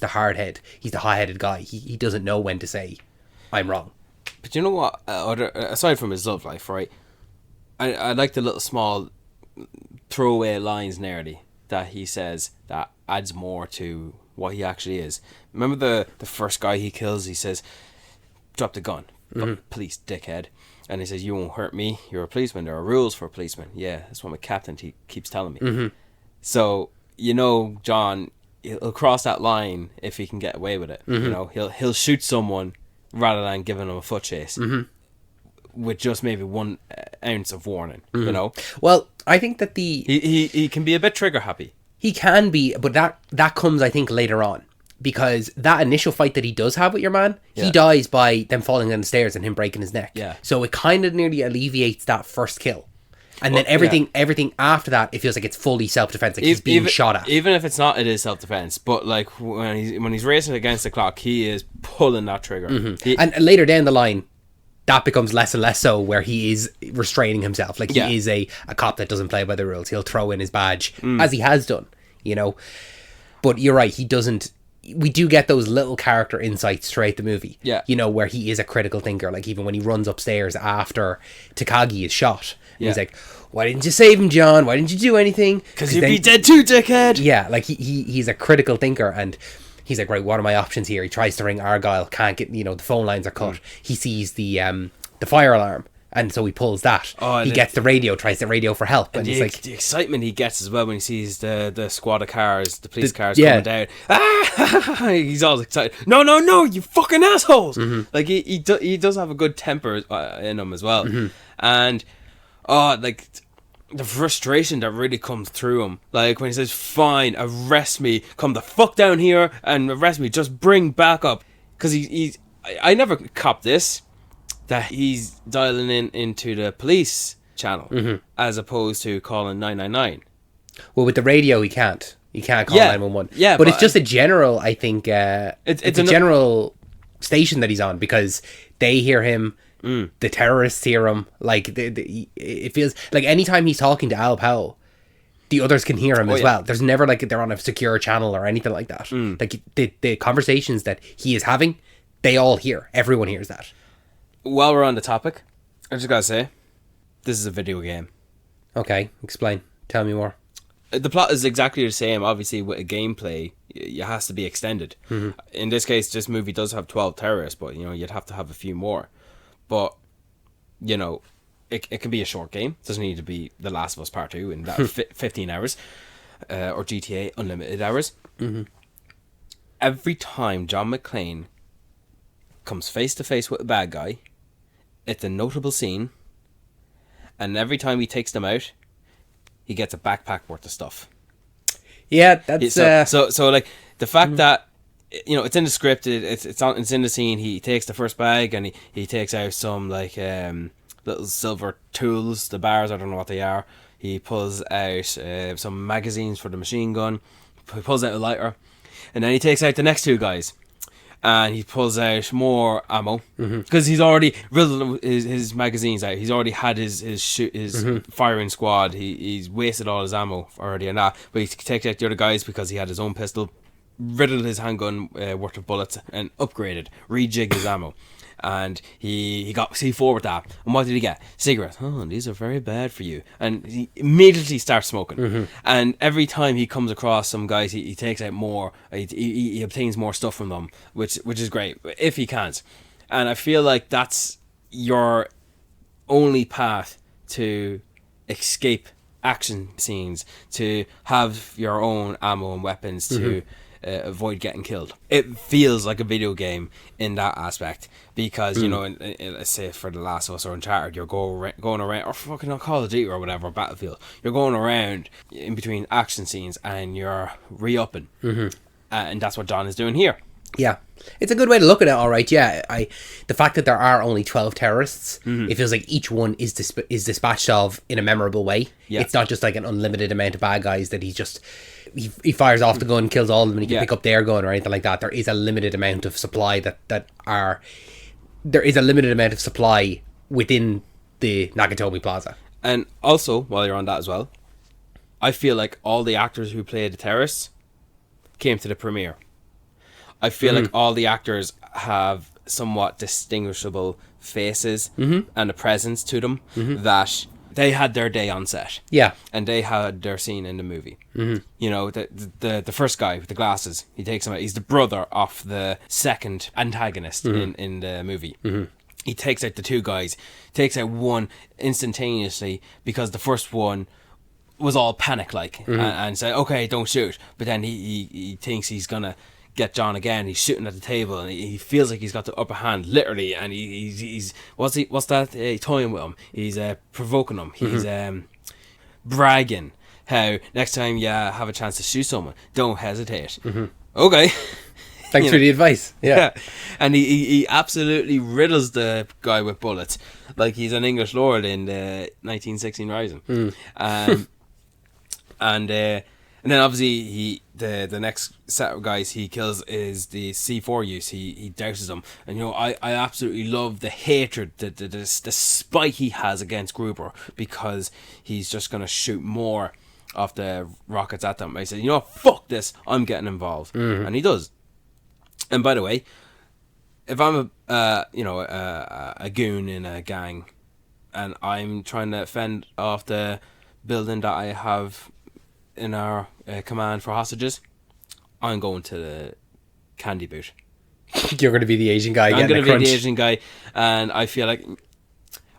C: the hard head, he's the high-headed guy. He doesn't know when to say I'm wrong.
D: But you know what, aside from his love life, right, I like the little small throwaway lines nearly that he says that adds more to what he actually is. Remember the first guy he kills, he says, drop the gun. Police dickhead. And he says, you won't hurt me, you're a policeman, there are rules for a policeman. Yeah, that's what my captain keeps telling me. So, you know, John, he'll cross that line if he can get away with it. You know, he'll shoot someone rather than giving them a foot chase with just maybe 1 ounce of warning. You know,
C: well, I think that
D: he can be a bit trigger happy.
C: He can be, but that comes, I think, later on. Because that initial fight that he does have with your man, he dies by them falling down the stairs and him breaking his neck.
D: Yeah.
C: So it kind of nearly alleviates that first kill. And then everything after that, it feels like it's fully self-defense, like he's being shot at.
D: Even if it's not, it is self-defense. But like when he's racing against the clock, he is pulling that trigger.
C: And later down the line, that becomes less and less so, where he is restraining himself. Like, he is a cop that doesn't play by the rules. He'll throw in his badge, as he has done, you know. But you're right, he doesn't. We do get those little character insights throughout the movie.
D: Yeah.
C: You know, where he is a critical thinker. Like, even when he runs upstairs after Takagi is shot. He's like, why didn't you save him, John? Why didn't you do anything?
D: Because you'd be dead too, dickhead!
C: Yeah, like, he's a critical thinker, and he's like, right, what are my options here? He tries to ring Argyle, can't get, you know, the phone lines are cut. He sees the fire alarm, And so he pulls that.
D: Oh,
C: he gets the radio, tries the radio for help. And he's like...
D: The excitement he gets as well when he sees the squad of cars, the police cars coming down. Ah! He's all excited. No, you fucking assholes! Like, he does have a good temper in him as well. And, like... the frustration that really comes through him, like when he says, fine, arrest me, come the fuck down here and arrest me, just bring backup. Because I never copped this, that he's dialing into the police channel as opposed to calling 999.
C: Well, with the radio he can't call 911.
D: Yeah,
C: but it's just a general, I think, it's a general station that he's on, because they hear him. The terrorists hear him. Like, it feels like anytime he's talking to Al Powell, the others can hear him as well. There's never like they're on a secure channel or anything like that. Like the conversations that he is having, they all hear. Everyone hears that.
D: While we're on the topic, I just gotta say, this is a video game.
C: Okay, explain. Tell me more.
D: The plot is exactly the same. Obviously, with a gameplay, it has to be extended. In this case, this movie does have 12 terrorists, but you'd have to have a few more. But, it can be a short game. It doesn't need to be The Last of Us Part 2 in that 15 hours. Or GTA Unlimited hours. Every time John McClane comes face to face with a bad guy, it's a notable scene. And every time he takes them out, he gets a backpack worth of stuff.
C: Yeah, that's...
D: So like, the fact that it's in the script. It's in the scene. He takes the first bag and he takes out some like little silver tools, the bars. I don't know what they are. He pulls out some magazines for the machine gun. He pulls out a lighter, and then he takes out the next two guys, and he pulls out more ammo because he's already riddled his magazines out. He's already had his firing squad. He's wasted all his ammo already and that. But he takes out the other guys because he had his own pistol. Riddled his handgun worth of bullets and upgraded, rejigged his ammo, and he got C4 with that. And what did he get? Cigarettes. Oh, these are very bad for you. And he immediately starts smoking. And every time he comes across some guys, he takes out more. He obtains more stuff from them, which is great if he can't. And I feel like that's your only path to escape action scenes, to have your own ammo and weapons to avoid getting killed. It feels like a video game in that aspect because let's say for The Last of Us or Uncharted, you're going around, or fucking on Call of Duty or whatever, Battlefield, you're going around in between action scenes and you're re-upping, and that's what John is doing here.
C: Yeah, it's a good way to look at it. All right, yeah. The fact that there are only 12 terrorists, it feels like each one is dispatched of in a memorable way. Yeah. It's not just like an unlimited amount of bad guys that he fires off the gun, kills all of them, and he can pick up their gun or anything like that. There is a limited amount of supply there is a limited amount of supply within the Nakatomi Plaza.
D: And also, while you're on that as well, I feel like all the actors who played the terrorists came to the premiere. I feel like all the actors have somewhat distinguishable faces and a presence to them that they had their day on set. Yeah. And they had their scene in the movie. The first guy with the glasses, he takes him out. He's the brother of the second antagonist in the movie. He takes out the two guys, takes out one instantaneously because the first one was all panic-like and said, okay, don't shoot. But then he thinks he's going to get John again. He's shooting at the table and he feels like he's got the upper hand, literally, and he's what's that toying with him, he's provoking him, he's bragging how next time you have a chance to shoot someone, don't hesitate. Okay.
C: Thanks for the advice. Yeah.
D: And he absolutely riddles the guy with bullets like he's an English lord in the 1916 Rising. And then obviously the next set of guys he kills is the C4 use. He douses them, and I absolutely love the hatred, the spite he has against Gruber because he's just gonna shoot more of the rockets at them. I said, fuck this, I'm getting involved, and he does. And by the way, if I'm a goon in a gang, and I'm trying to fend off the building that I have in our command for hostages, I'm going to the candy boot.
C: You're going to be the Asian guy.
D: I'm going to be the Asian guy, and I feel like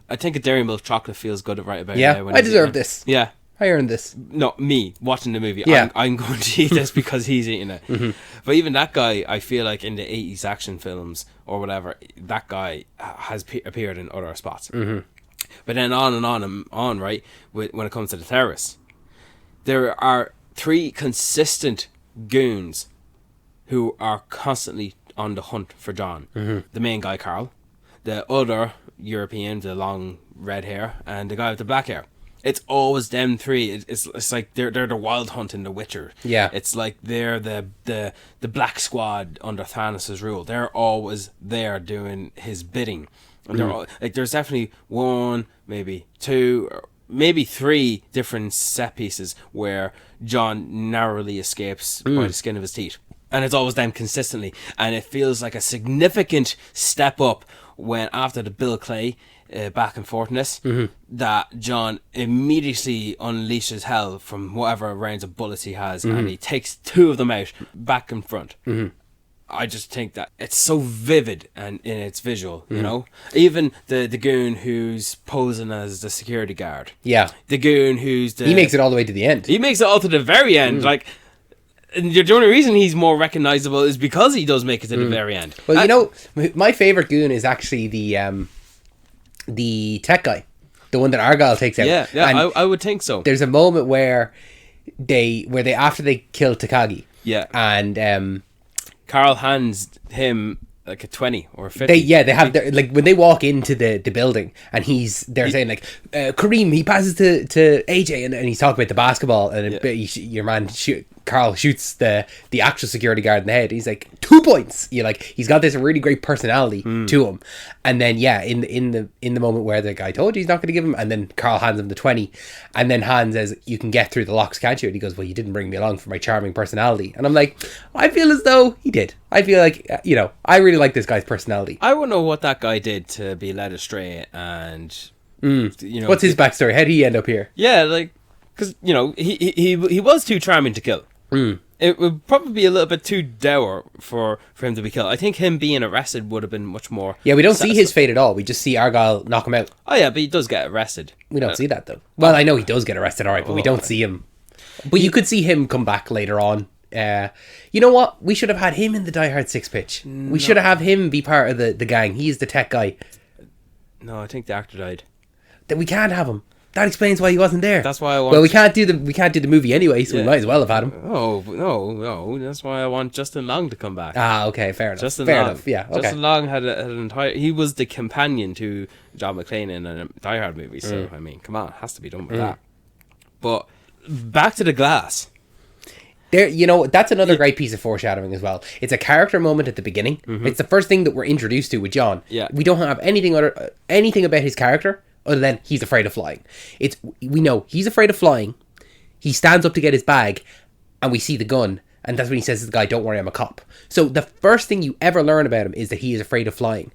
D: I think a Dairy Milk chocolate feels good right about
C: Yeah,
D: now. When
C: I
D: he's
C: deserve
D: eating it.
C: this.
D: Yeah.
C: I earned this.
D: No, me watching the movie.
C: Yeah.
D: I'm going to eat this because he's eating it. But even that guy, I feel like in the 80s action films or whatever, that guy has appeared in other spots. But then on and on and on, right? When it comes to the terrorists, there are 3 consistent goons who are constantly on the hunt for John. The main guy, Carl, the other European, the long red hair, and the guy with the black hair. It's always them 3. It's like they're the Wild Hunt in The Witcher.
C: Yeah.
D: It's like they're the Black Squad under Thanos' rule. They're always there doing his bidding. And they're all, like, there's definitely 1, maybe 2, or maybe 3 different set pieces where John narrowly escapes by the skin of his teeth. And it's always them consistently. And it feels like a significant step up when after the Bill Clay back and forthness, that John immediately unleashes hell from whatever rounds of bullets he has, and he takes 2 of them out back and front. I just think that it's so vivid and in its visual, you know. Even the goon who's posing as the security guard.
C: Yeah.
D: The goon who's
C: He makes it all the way to the end.
D: He makes it all to the very end, like. And the only reason he's more recognizable is because he does make it to the very end.
C: Well, you know, my favorite goon is actually the tech guy, the one that Argyle takes out.
D: Yeah,
C: And
D: I would think so.
C: there's a moment where they after they kill Takagi.
D: Yeah.
C: And
D: Carl hands him like a 20 or a 50.
C: they have their, like, when they walk into the building and they're saying like Kareem, he passes to AJ, and he's talking about the basketball, and your man Carl shoots the actual security guard in the head. He's like, 2 points. You like, he's got this really great personality to him. And then in the moment where the guy told you he's not going to give him, and then Carl hands him the 20, and then Han says, "You can get through the locks, can't you?" And he goes, "Well, you didn't bring me along for my charming personality." And I'm like, I feel as though he did. I feel like, I really like this guy's personality.
D: I wouldn't know what that guy did to be led astray, and
C: What's his backstory? How did he end up here?
D: Yeah, like, because he was too charming to kill. It would probably be a little bit too dour for him to be killed. I think him being arrested would have been much more.
C: Yeah, we don't see his fate at all. We just see Argyle knock him out.
D: Oh yeah, but he does get arrested.
C: We don't see that though. Well, I know he does get arrested, all right, but we don't see him. But you could see him come back later on. You know what? We should have had him in the Die Hard 6 pitch. We should have him be part of the gang. He's the tech guy.
D: No, I think the actor died.
C: Then we can't have him. That explains why he wasn't there.
D: That's why I want.
C: Well, we can't do the movie anyway, so we might as well have had him.
D: Oh no! That's why I want Justin Long to come back.
C: Ah, okay, fair enough.
D: Justin
C: fair
D: Long.
C: enough. Yeah, okay.
D: Justin Long had an entire. He was the companion to John McClane in a Die Hard movie. So I mean, come on, it has to be done with that. But back to the glass.
C: There, that's another great piece of foreshadowing as well. It's a character moment at the beginning. It's the first thing that we're introduced to with John.
D: Yeah.
C: We don't have anything about his character other than he's afraid of flying. We know he's afraid of flying. He stands up to get his bag, and we see the gun, and that's when he says to the guy, "Don't worry, I'm a cop." So the first thing you ever learn about him is that he is afraid of flying.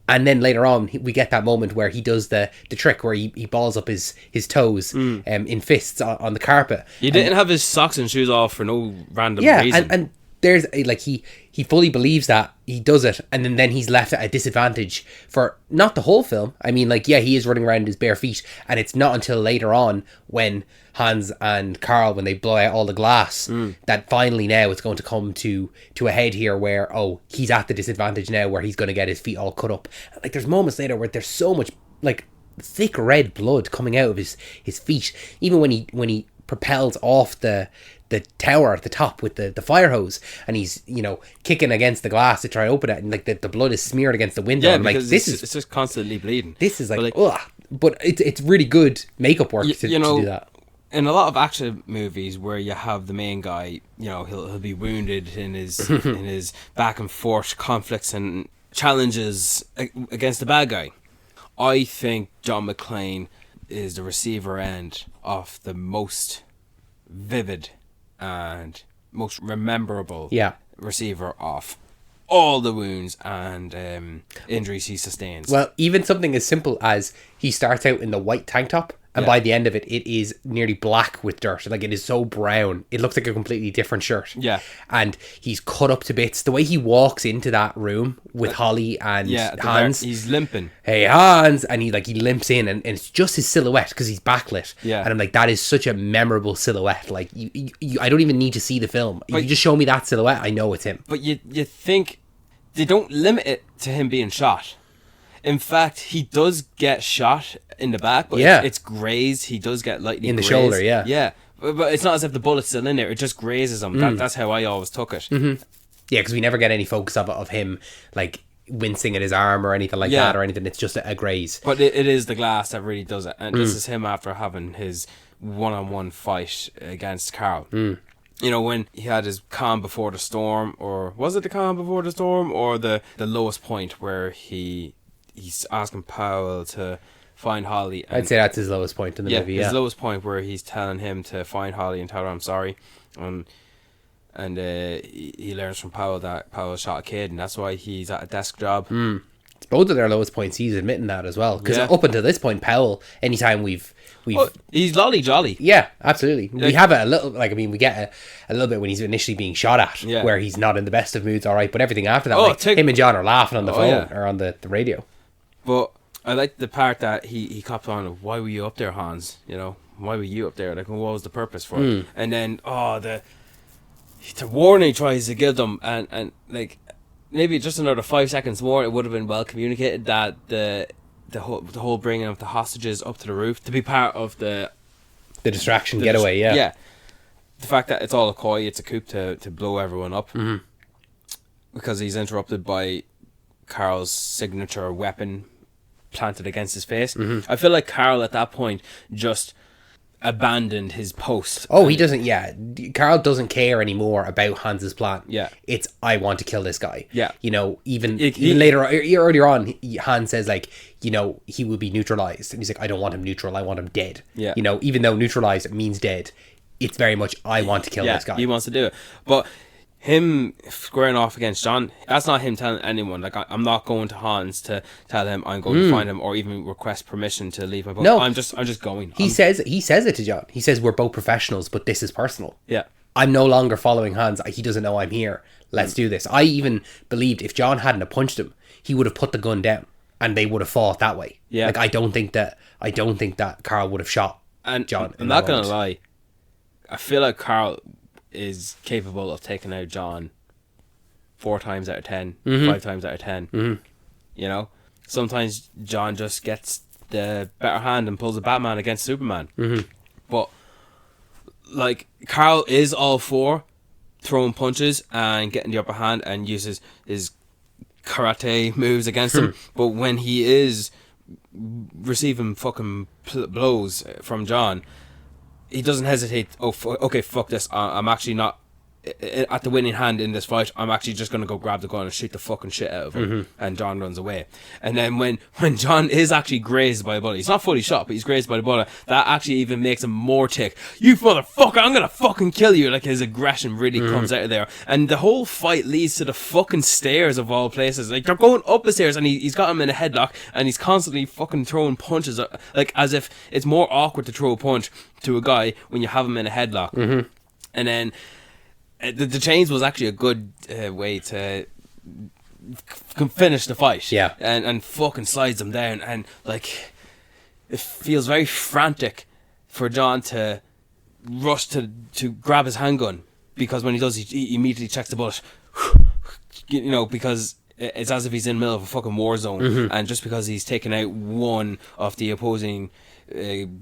C: And then later on, we get that moment where he does the trick where he balls up his toes in fists on the carpet.
D: He didn't have his socks and shoes off for no random reason.
C: Yeah, and there's like he fully believes that he does it, and then he's left at a disadvantage for not the whole film. I mean, like, yeah, he is running around in his bare feet, and it's not until later on when Hans and Carl, when they blow out all the glass, that finally now it's going to come to a head here where, oh, he's at the disadvantage now where he's going to get his feet all cut up. Like, there's moments later where there's so much like thick red blood coming out of his feet, even when he propels off the tower at the top with the fire hose, and he's kicking against the glass to try to open it, and like the blood is smeared against the window.
D: Yeah,
C: and
D: because
C: it's
D: just constantly bleeding.
C: This is like ugh. But it's really good makeup work to do that.
D: In a lot of action movies where you have the main guy, he'll be wounded in his in his back and forth conflicts and challenges against the bad guy. I think John McClane is the receiver end of the most vivid and most memorable receiver of all the wounds and injuries he sustains.
C: Well, even something as simple as he starts out in the white tank top And by the end of it, it is nearly black with dirt. Like, it is so brown. It looks like a completely different shirt.
D: Yeah.
C: And he's cut up to bits. The way he walks into that room with Holly and Hans.
D: He's limping.
C: Hey, Hans. And he limps in, and it's just his silhouette because he's backlit.
D: Yeah.
C: And I'm like, that is such a memorable silhouette. Like, I don't even need to see the film. If you just show me that silhouette, I know it's him.
D: But you think they don't limit it to him being shot. In fact, he does get shot in the back, but it's grazed. He does get lightly
C: in the
D: grazed.
C: shoulder, yeah.
D: Yeah, but it's not as if the bullet's still in there. It just grazes him. That's how I always took it.
C: Mm-hmm. Yeah, because we never get any focus of him, like, wincing at his arm or anything like that or anything. It's just a graze.
D: But it is the glass that really does it. And this is him after having his one-on-one fight against Carl. You know, when he had his calm before the storm, or was it the calm before the storm, or the lowest point where he's asking Powell to find Holly. And
C: I'd say that's his lowest point in the movie.
D: His lowest point where he's telling him to find Holly and tell her I'm sorry. And he learns from Powell that Powell shot a kid, and that's why he's at a desk job.
C: It's both of their lowest points. He's admitting that as well. Because up until this point, Powell, anytime we've
D: he's lolly jolly.
C: Yeah, absolutely. We have it a little, like, I mean, we get a little bit when he's initially being shot at, where he's not in the best of moods, all right, but everything after that, him and John are laughing on the phone or on the radio.
D: But I like the part that he copped on, why were you up there, Hans? You know, why were you up there? Like, what was the purpose for it? And then, the warning tries to give them, and like, maybe just another 5 seconds more, it would have been well communicated that the whole bringing of the hostages up to the roof to be part of the
C: distraction getaway.
D: Yeah, the fact that it's all a coy, it's a coup to blow everyone up, because he's interrupted by Carl's signature weapon planted against his face. I feel like Carl at that point just abandoned his post.
C: He doesn't. Carl doesn't care anymore about Hans's plan. It's, I want to kill this guy. You know, even later, earlier on, Hans says, like, you know, he will be neutralized, and he's like, I don't want him neutral, I want him dead. You know, even though neutralized means dead, it's very much, I want to kill this guy.
D: He wants to do it. But him squaring off against John, that's not him telling anyone, like, I'm not going to Hans to tell him I'm going to find him, or even request permission to leave my boat. No, I'm just going. He
C: says it to John. He says, we're both professionals, but this is personal.
D: Yeah,
C: I'm no longer following Hans. He doesn't know I'm here. Let's do this. I even believed if John hadn't have punched him, he would have put the gun down and they would have fought that way. Like, I don't think that Carl would have shot John.
D: I'm not gonna lie, I feel like Carl is capable of taking out John 4 times out of 10, 5 times out of 10. You know, sometimes John just gets the better hand and pulls a Batman against Superman. But like, Carl is all for throwing punches and getting the upper hand and uses his karate moves against him. But when he is receiving fucking blows from John, he doesn't hesitate. Okay, fuck this. I'm actually not at the winning hand in this fight. I'm actually just going to go grab the gun and shoot the fucking shit out of him. And John runs away. And then when John is actually grazed by a bullet, he's not fully shot, but he's grazed by the bullet, that actually even makes him more tick. You motherfucker, I'm going to fucking kill you. Like, his aggression really comes out of there. And the whole fight leads to the fucking stairs of all places. Like, they're going up the stairs and he's got him in a headlock and he's constantly fucking throwing punches, like, as if it's more awkward to throw a punch to a guy when you have him in a headlock. And then the chains was actually a good way to finish the fight. And fucking slides him down, and like, it feels very frantic for John to rush to grab his handgun, because when he does, he immediately checks the bullet. You know, because it's as if he's in the middle of a fucking war zone, and just because he's taken out one of the opposing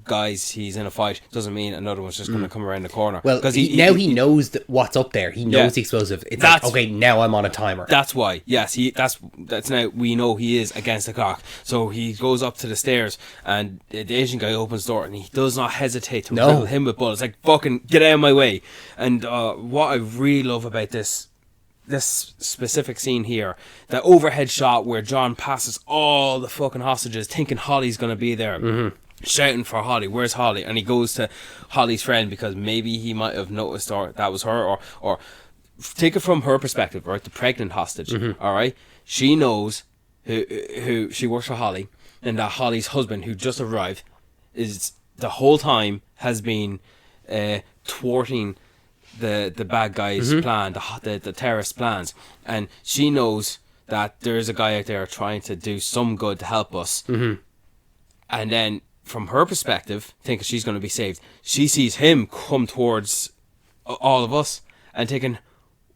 D: guys he's in a fight doesn't mean another one's just going to come around the corner.
C: Well, because he knows what's up there. He knows the explosive. It's like, okay, now I'm on a timer.
D: That's why. Yes, that's now we know he is against the clock. So he goes up to the stairs, and the Asian guy opens the door, and he does not hesitate to riddle him with bullets. Like, fucking get out of my way. And what I really love about this specific scene here, the overhead shot where John passes all the fucking hostages, thinking Holly's gonna be there, shouting for Holly, where's Holly? And he goes to Holly's friend, because maybe he might have noticed that was her, or take it from her perspective, right? The pregnant hostage, all right? She knows who she works for Holly, and that Holly's husband, who just arrived, is the whole time has been thwarting the bad guys' plan, the terrorist plans, and she knows that there's a guy out there trying to do some good to help us, and then from her perspective, thinking she's going to be saved, she sees him come towards all of us and thinking,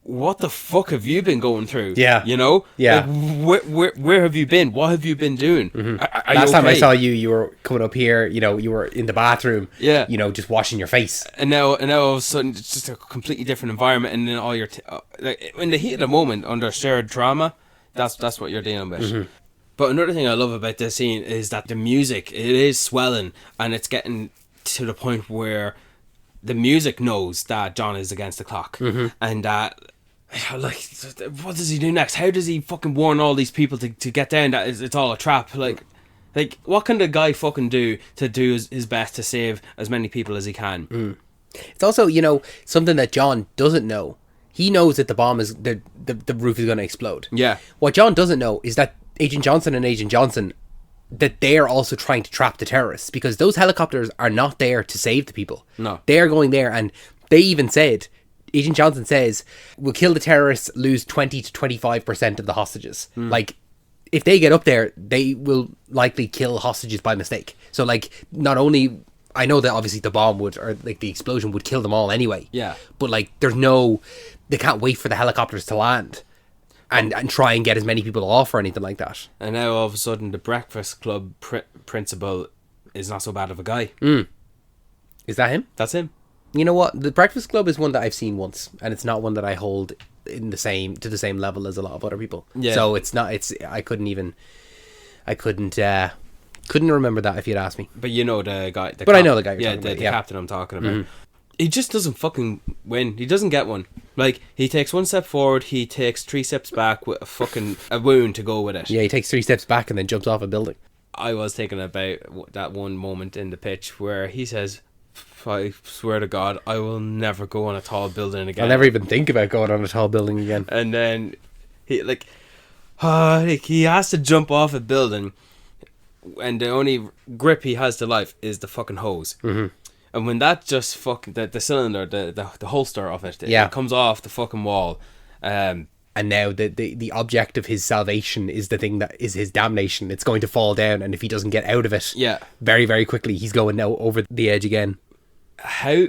D: what the fuck have you been going through?
C: Yeah.
D: You know?
C: Yeah.
D: Like, where have you been? What have you been doing? Are
C: Last
D: you
C: time I
D: okay?
C: saw you, you were coming up here, you know, you were in the bathroom,
D: Yeah.
C: you know, just washing your face.
D: And now all of a sudden, it's just a completely different environment, and then all your like in the heat of the moment, under shared drama, that's what you're dealing with. But another thing I love about this scene is that the music, it is swelling, and it's getting to the point where the music knows that John is against the clock, and that, like, what does he do next? How does he fucking warn all these people to get down that it's all a trap? Like, what can the guy fucking do to do his best to save as many people as he can?
C: It's also, you know, something that John doesn't know. He knows that the bomb is, the roof is going to explode.
D: Yeah.
C: What John doesn't know is that Agent Johnson and Agent Johnson, that they're also trying to trap the terrorists, because those helicopters are not there to save the people.
D: No.
C: They're going there, and they even said, Agent Johnson says, we'll kill the terrorists, lose 20 to 25% of the hostages. Like, if they get up there, they will likely kill hostages by mistake. So, like, not only, I know that obviously the bomb would, or like the explosion would kill them all anyway.
D: Yeah.
C: But, like, they can't wait for the helicopters to land and try and get as many people off or anything like that.
D: And now all of a sudden the Breakfast Club principal is not so bad of a guy.
C: Is that him?
D: That's him.
C: You know what? The Breakfast Club is one that I've seen once, and it's not one that I hold to the same level as a lot of other people.
D: Yeah.
C: So I couldn't remember that if you'd asked me.
D: But you know the guy.
C: I know the guy you're
D: Yeah,
C: talking about,
D: the
C: yeah.
D: captain I'm talking about. He just doesn't fucking win. He doesn't get one. Like, he takes one step forward, he takes 3 steps back with a wound to go with it.
C: Yeah, he takes 3 steps back and then jumps off a building.
D: I was thinking about that one moment in the pitch where he says, I swear to God, I will never go on a tall building again.
C: I'll never even think about going on a tall building again.
D: And then he he has to jump off a building, and the only grip he has to life is the fucking hose. And when that just fucking the cylinder, the holster of it, it comes off the fucking wall.
C: And now the object of his salvation is the thing that is his damnation. It's going to fall down, and if he doesn't get out of it, very, very quickly, he's going now over the edge again.
D: How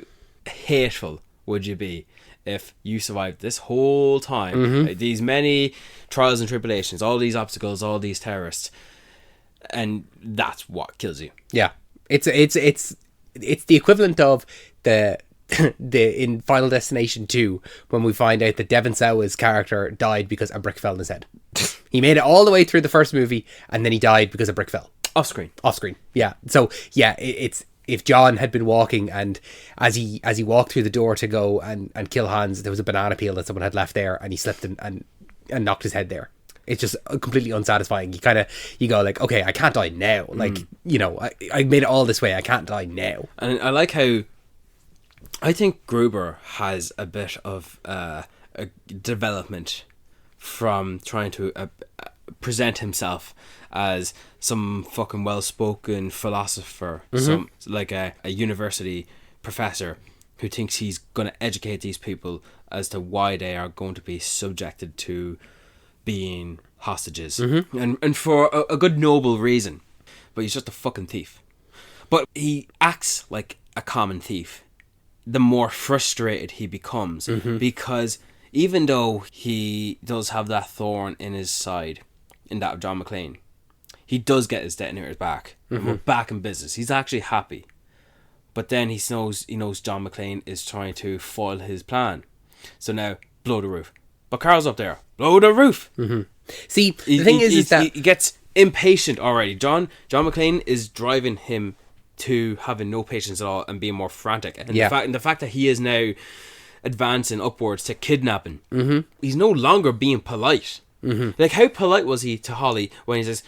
D: hateful would you be if you survived this whole time, like, these many trials and tribulations, all these obstacles, all these terrorists, and that's what kills you?
C: Yeah, it's the equivalent of the in Final Destination 2 when we find out that Devon Sawa's character died because a brick fell in his head. He made it all the way through the first movie, and then he died because a brick fell
D: Off screen.
C: Yeah. So yeah, it's if John had been walking, and as he walked through the door to go and kill Hans, there was a banana peel that someone had left there, and he slipped and knocked his head there. It's just completely unsatisfying. You go like, okay, I can't die now. Like, you know, I made it all this way. I can't die now.
D: And I like how, I think Gruber has a bit of a development from trying to present himself as some fucking well-spoken philosopher, some like a university professor who thinks he's going to educate these people as to why they are going to be subjected to being hostages, and for a good noble reason. But he's just a fucking thief. But he acts like a common thief the more frustrated he becomes, because even though he does have that thorn in his side, in that of John McClane, he does get his detonators back, and we're back in business. He's actually happy. But then he knows John McClane is trying to foil his plan. So now, blow the roof. But Carl's up there. Blow the roof.
C: See, the thing is that
D: he gets impatient already. John McClane is driving him to having no patience at all and being more frantic. And the fact that he is now advancing upwards to kidnapping, he's no longer being polite. Like, how polite was he to Holly when he says,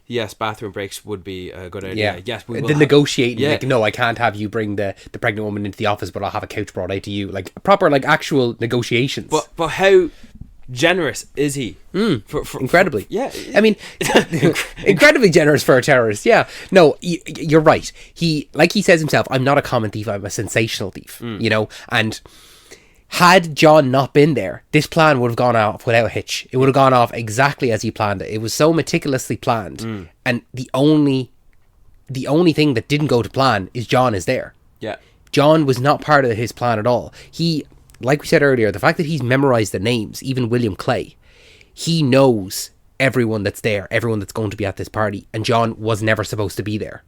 D: yes, bathroom breaks would be a good idea. Yes, we will.
C: Negotiating, like, no, I can't have you bring the pregnant woman into the office, but I'll have a couch brought out to you. Like, proper, like, actual negotiations.
D: But how generous is he?
C: Incredibly.
D: Yeah.
C: I mean, incredibly generous for a terrorist. Yeah. No, you're right. He, like he says himself, I'm not a common thief, I'm a sensational thief, you know? And had John not been there, this plan would have gone off without a hitch. It would have gone off exactly as he planned it. It was so meticulously planned. And the only thing that didn't go to plan is John is there.
D: Yeah.
C: John was not part of his plan at all. He, like we said earlier, the fact that he's memorized the names, even William Clay, he knows everyone that's there, everyone that's going to be at this party, and John was never supposed to be there.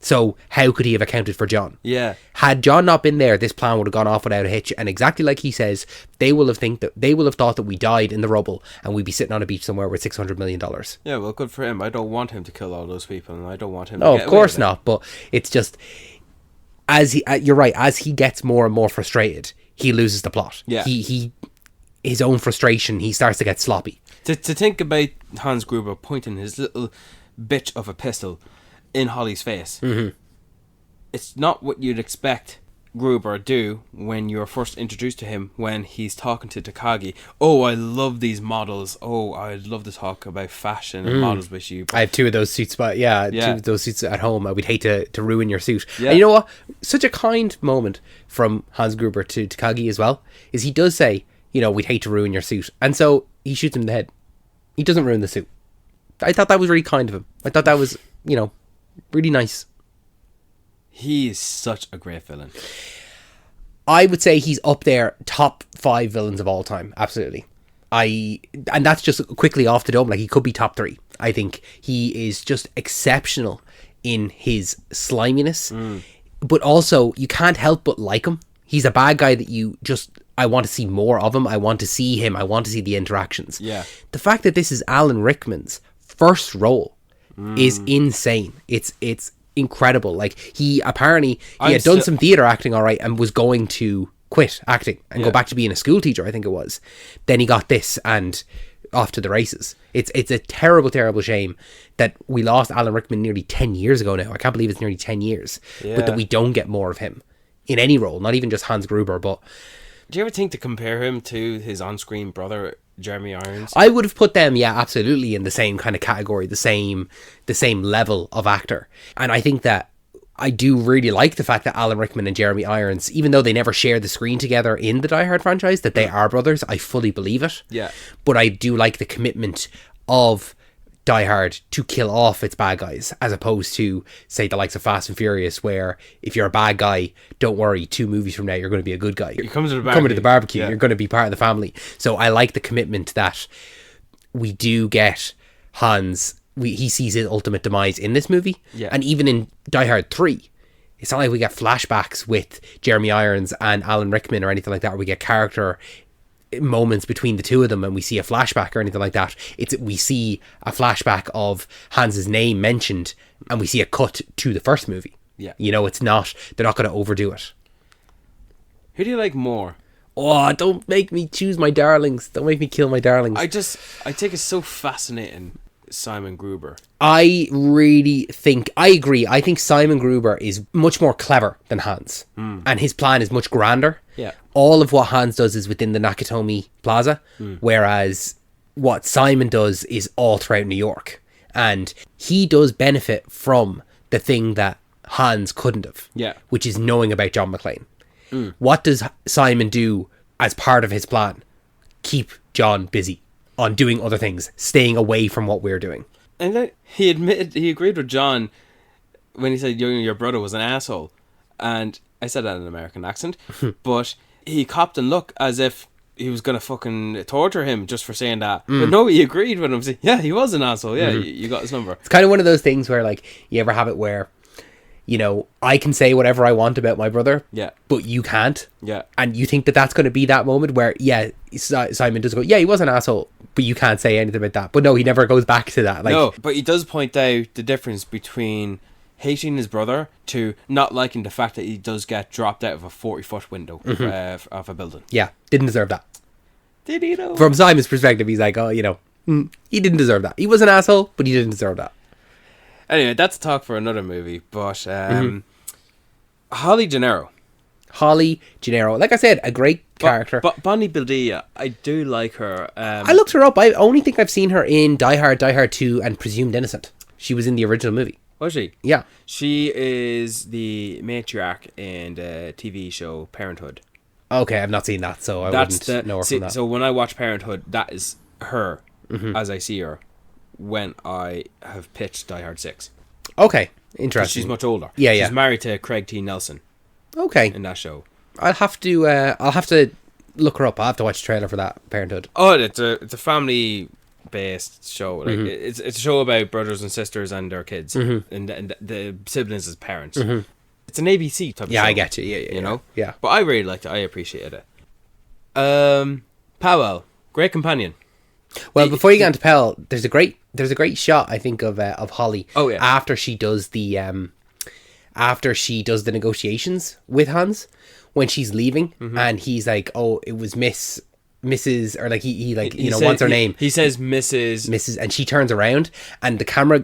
C: So how could he have accounted for John?
D: Yeah.
C: Had John not been there, this plan would have gone off without a hitch. And exactly like he says, they will have thought that we died in the rubble, and we'd be sitting on a beach somewhere with $600 million.
D: Yeah, well, good for him. I don't want him to kill all those people, and I don't want him.
C: No,
D: to get
C: of course
D: away with
C: not. But it's just you're right. As he gets more and more frustrated, he loses the plot.
D: Yeah.
C: He his own frustration. He starts to get sloppy.
D: To think about Hans Gruber pointing his little bitch of a pistol in Holly's face. Mm-hmm. It's not what you'd expect Gruber do when you're first introduced to him, when he's talking to Takagi. Oh, I love these models. Oh, I'd love to talk about fashion and models with you.
C: I have two of those suits, but two of those suits at home. I would hate to ruin your suit.
D: Yeah.
C: And you know what? Such a kind moment from Hans Gruber to Takagi as well is he does say, you know, we'd hate to ruin your suit. And so he shoots him in the head. He doesn't ruin the suit. I thought that was really kind of him. I thought that was, you know, really nice.
D: He is such a great villain.
C: I would say he's up there, top 5 villains of all time. Absolutely. And that's just quickly off the dome. Like, he could be top 3. I think he is just exceptional in his sliminess. But also, you can't help but like him. He's a bad guy that I want to see more of him. I want to see him. I want to see the interactions.
D: Yeah.
C: The fact that this is Alan Rickman's first role is insane. It's incredible. Like, he had done some theatre acting all right and was going to quit acting and go back to being a school teacher, I think it was. Then he got this and off to the races. It's a terrible shame that we lost Alan Rickman nearly 10 years ago now. I can't believe it's nearly 10 years. But that we don't get more of him in any role, not even just Hans Gruber. But
D: do you ever think to compare him to his on-screen brother Jeremy Irons?
C: I would have put them, absolutely, in the same kind of category, the same level of actor. And I think that I do really like the fact that Alan Rickman and Jeremy Irons, even though they never share the screen together in the Die Hard franchise, that they are brothers. I fully believe it.
D: Yeah.
C: But I do like the commitment of Die Hard to kill off its bad guys, as opposed to, say, the likes of Fast and Furious, where if you're a bad guy, don't worry, 2 movies from now you're going to be a good guy. You're coming to the barbecue. You're going to be part of the family. So I like the commitment that we do get Hans. He sees his ultimate demise in this movie.
D: Yeah.
C: And even in Die Hard 3, it's not like we get flashbacks with Jeremy Irons and Alan Rickman or anything like that, where we get character moments between the two of them and we see a flashback or anything like that. We see a flashback of Hans's name mentioned and we see a cut to the first movie.
D: Yeah.
C: You know, they're not going to overdo it.
D: Who do you like more?
C: Oh, don't make me choose my darlings. Don't make me kill my darlings.
D: I think it's so fascinating, Simon Gruber.
C: I really think, I agree. I think Simon Gruber is much more clever than Hans. And his plan is much grander.
D: Yeah.
C: All of what Hans does is within the Nakatomi Plaza, whereas what Simon does is all throughout New York. And he does benefit from the thing that Hans couldn't have, which is knowing about John McClane. What does Simon do as part of his plan? Keep John busy on doing other things, staying away from what we're doing.
D: And then he agreed with John when he said your brother was an asshole. And I said that in an American accent, but he copped and looked as if he was going to fucking torture him just for saying that. But no, he agreed with him. Yeah, he was an asshole. Yeah, you got his number.
C: It's kind of one of those things where, like, you ever have it where, you know, I can say whatever I want about my brother, but you can't.
D: Yeah.
C: And you think that that's going to be that moment where, Simon does go, he was an asshole, but you can't say anything about that. But no, he never goes back to that. Like,
D: no, but he does point out the difference between hating his brother to not liking the fact that he does get dropped out of a 40-foot window of a building.
C: Yeah, didn't deserve that.
D: Did he though?
C: From Simon's perspective, he's like, he didn't deserve that. He was an asshole, but he didn't deserve that.
D: Anyway, that's talk for another movie. But Holly De Niro.
C: Holly Gennaro, like I said, a great character.
D: But Bonnie Bedelia, I do like her.
C: I looked her up. I only think I've seen her in Die Hard, Die Hard 2, and Presumed Innocent. She was in the original movie.
D: Was she?
C: Yeah.
D: She is the matriarch in the TV show Parenthood.
C: Okay, I've not seen that, so I wouldn't know her from that.
D: So when I watch Parenthood, that is her as I see her when I have pitched Die Hard 6.
C: Okay,
D: 'Cause
C: interesting.
D: she's much older.
C: Yeah, yeah.
D: She's married to Craig T. Nelson
C: Okay,
D: in that show.
C: I'll have to look her up. I'll have to watch the trailer for that, Parenthood.
D: Oh, it's a family based show. Like it's a show about brothers and sisters and their kids and the siblings as parents. It's an ABC type of show.
C: Yeah, I get you. Yeah,
D: You know?
C: Yeah.
D: But I really liked it. I appreciated it. Powell, great companion.
C: Well, before you get into Pell, there's a great shot, I think, of Holly.
D: Oh, yeah.
C: After she does the negotiations with Hans, when she's leaving, and he's like, "Oh, it was Mrs. or like he like
D: He
C: wants her name."
D: He says Mrs.
C: And she turns around, and the camera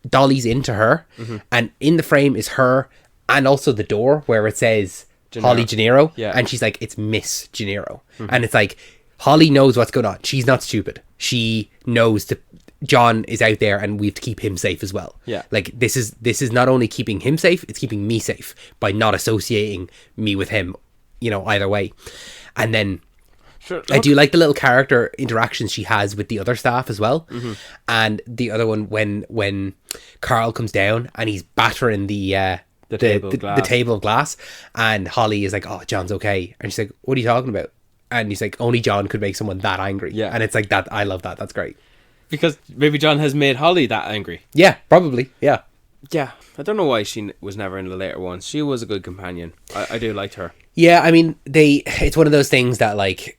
C: dollies into her, and in the frame is her, and also the door where it says Holly Gennaro, and she's like, "It's Miss Gennaro," and it's like Holly knows what's going on. She's not stupid. She knows that John is out there, and we have to keep him safe as well.
D: Yeah,
C: like this is not only keeping him safe; it's keeping me safe by not associating me with him. Either way, and then.
D: Sure.
C: I do like the little character interactions she has with the other staff as well. And the other one when Carl comes down and he's battering the table of glass, and Holly is like, "Oh, John's okay," and she's like, "What are you talking about?" And he's like, "Only John could make someone that angry."
D: Yeah.
C: And it's like that. I love that. That's great.
D: Because maybe John has made Holly that angry.
C: Yeah, probably. Yeah.
D: Yeah, I don't know why she was never in the later ones. She was a good companion. I do liked her.
C: Yeah, I mean, it's one of those things that like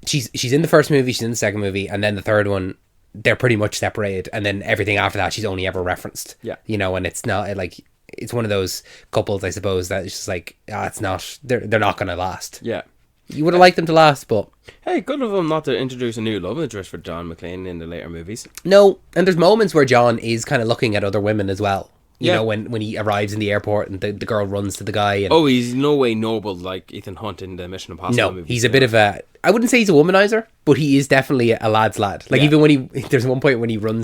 C: she's in the first movie, she's in the second movie, and then the third one they're pretty much separated, and then everything after that she's only ever referenced.
D: Yeah.
C: And it's not like it's one of those couples, I suppose, that it's just like it's not they're not going to last.
D: Yeah.
C: You would have liked them to last, but
D: Hey, good of them not to introduce a new love interest for John McClane in the later movies.
C: no. And there's moments where John is kind of looking at other women as well. You
D: Yeah.
C: know, when he arrives in the airport and the girl runs to the guy. And
D: Oh, he's no way noble like Ethan Hunt in the Mission Impossible
C: no,
D: movies.
C: he's a bit of a. I wouldn't say he's a womanizer, but he is definitely a lad's lad. Like
D: Yeah.
C: even there's one point when he's running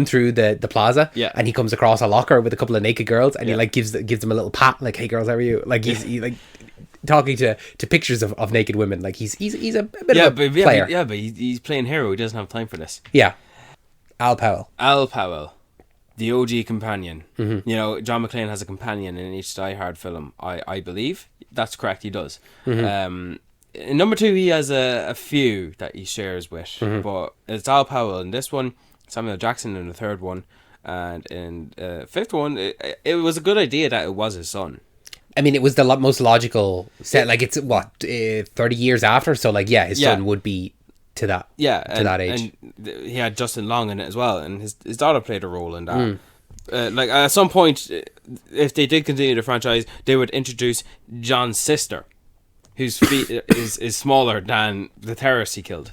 C: through the plaza,
D: Yeah.
C: and he comes across a locker with a couple of naked girls, and he
D: Yeah.
C: like gives them a little pat, like, "Hey girls, how are you?" Like he like talking to pictures of naked women. Like he's a bit of a player.
D: But he's playing hero. He doesn't have time for this.
C: Yeah. Al Powell.
D: Al Powell, the OG companion. You know, John McClane has a companion in each Die Hard film. I believe that's correct. He does. In number 2, he has a few that he shares with, but it's Al Powell in this one, Samuel Jackson in the third one, and in the fifth one, it was a good idea that it was his son.
C: I mean, it was the most logical set. Like it's 30 years after, so like his son would be to that that age.
D: And he had Justin Long in it as well, and his daughter played a role in that. Like at some point, if they did continue the franchise, they would introduce John's sister, whose feet is smaller than the terrorist he killed.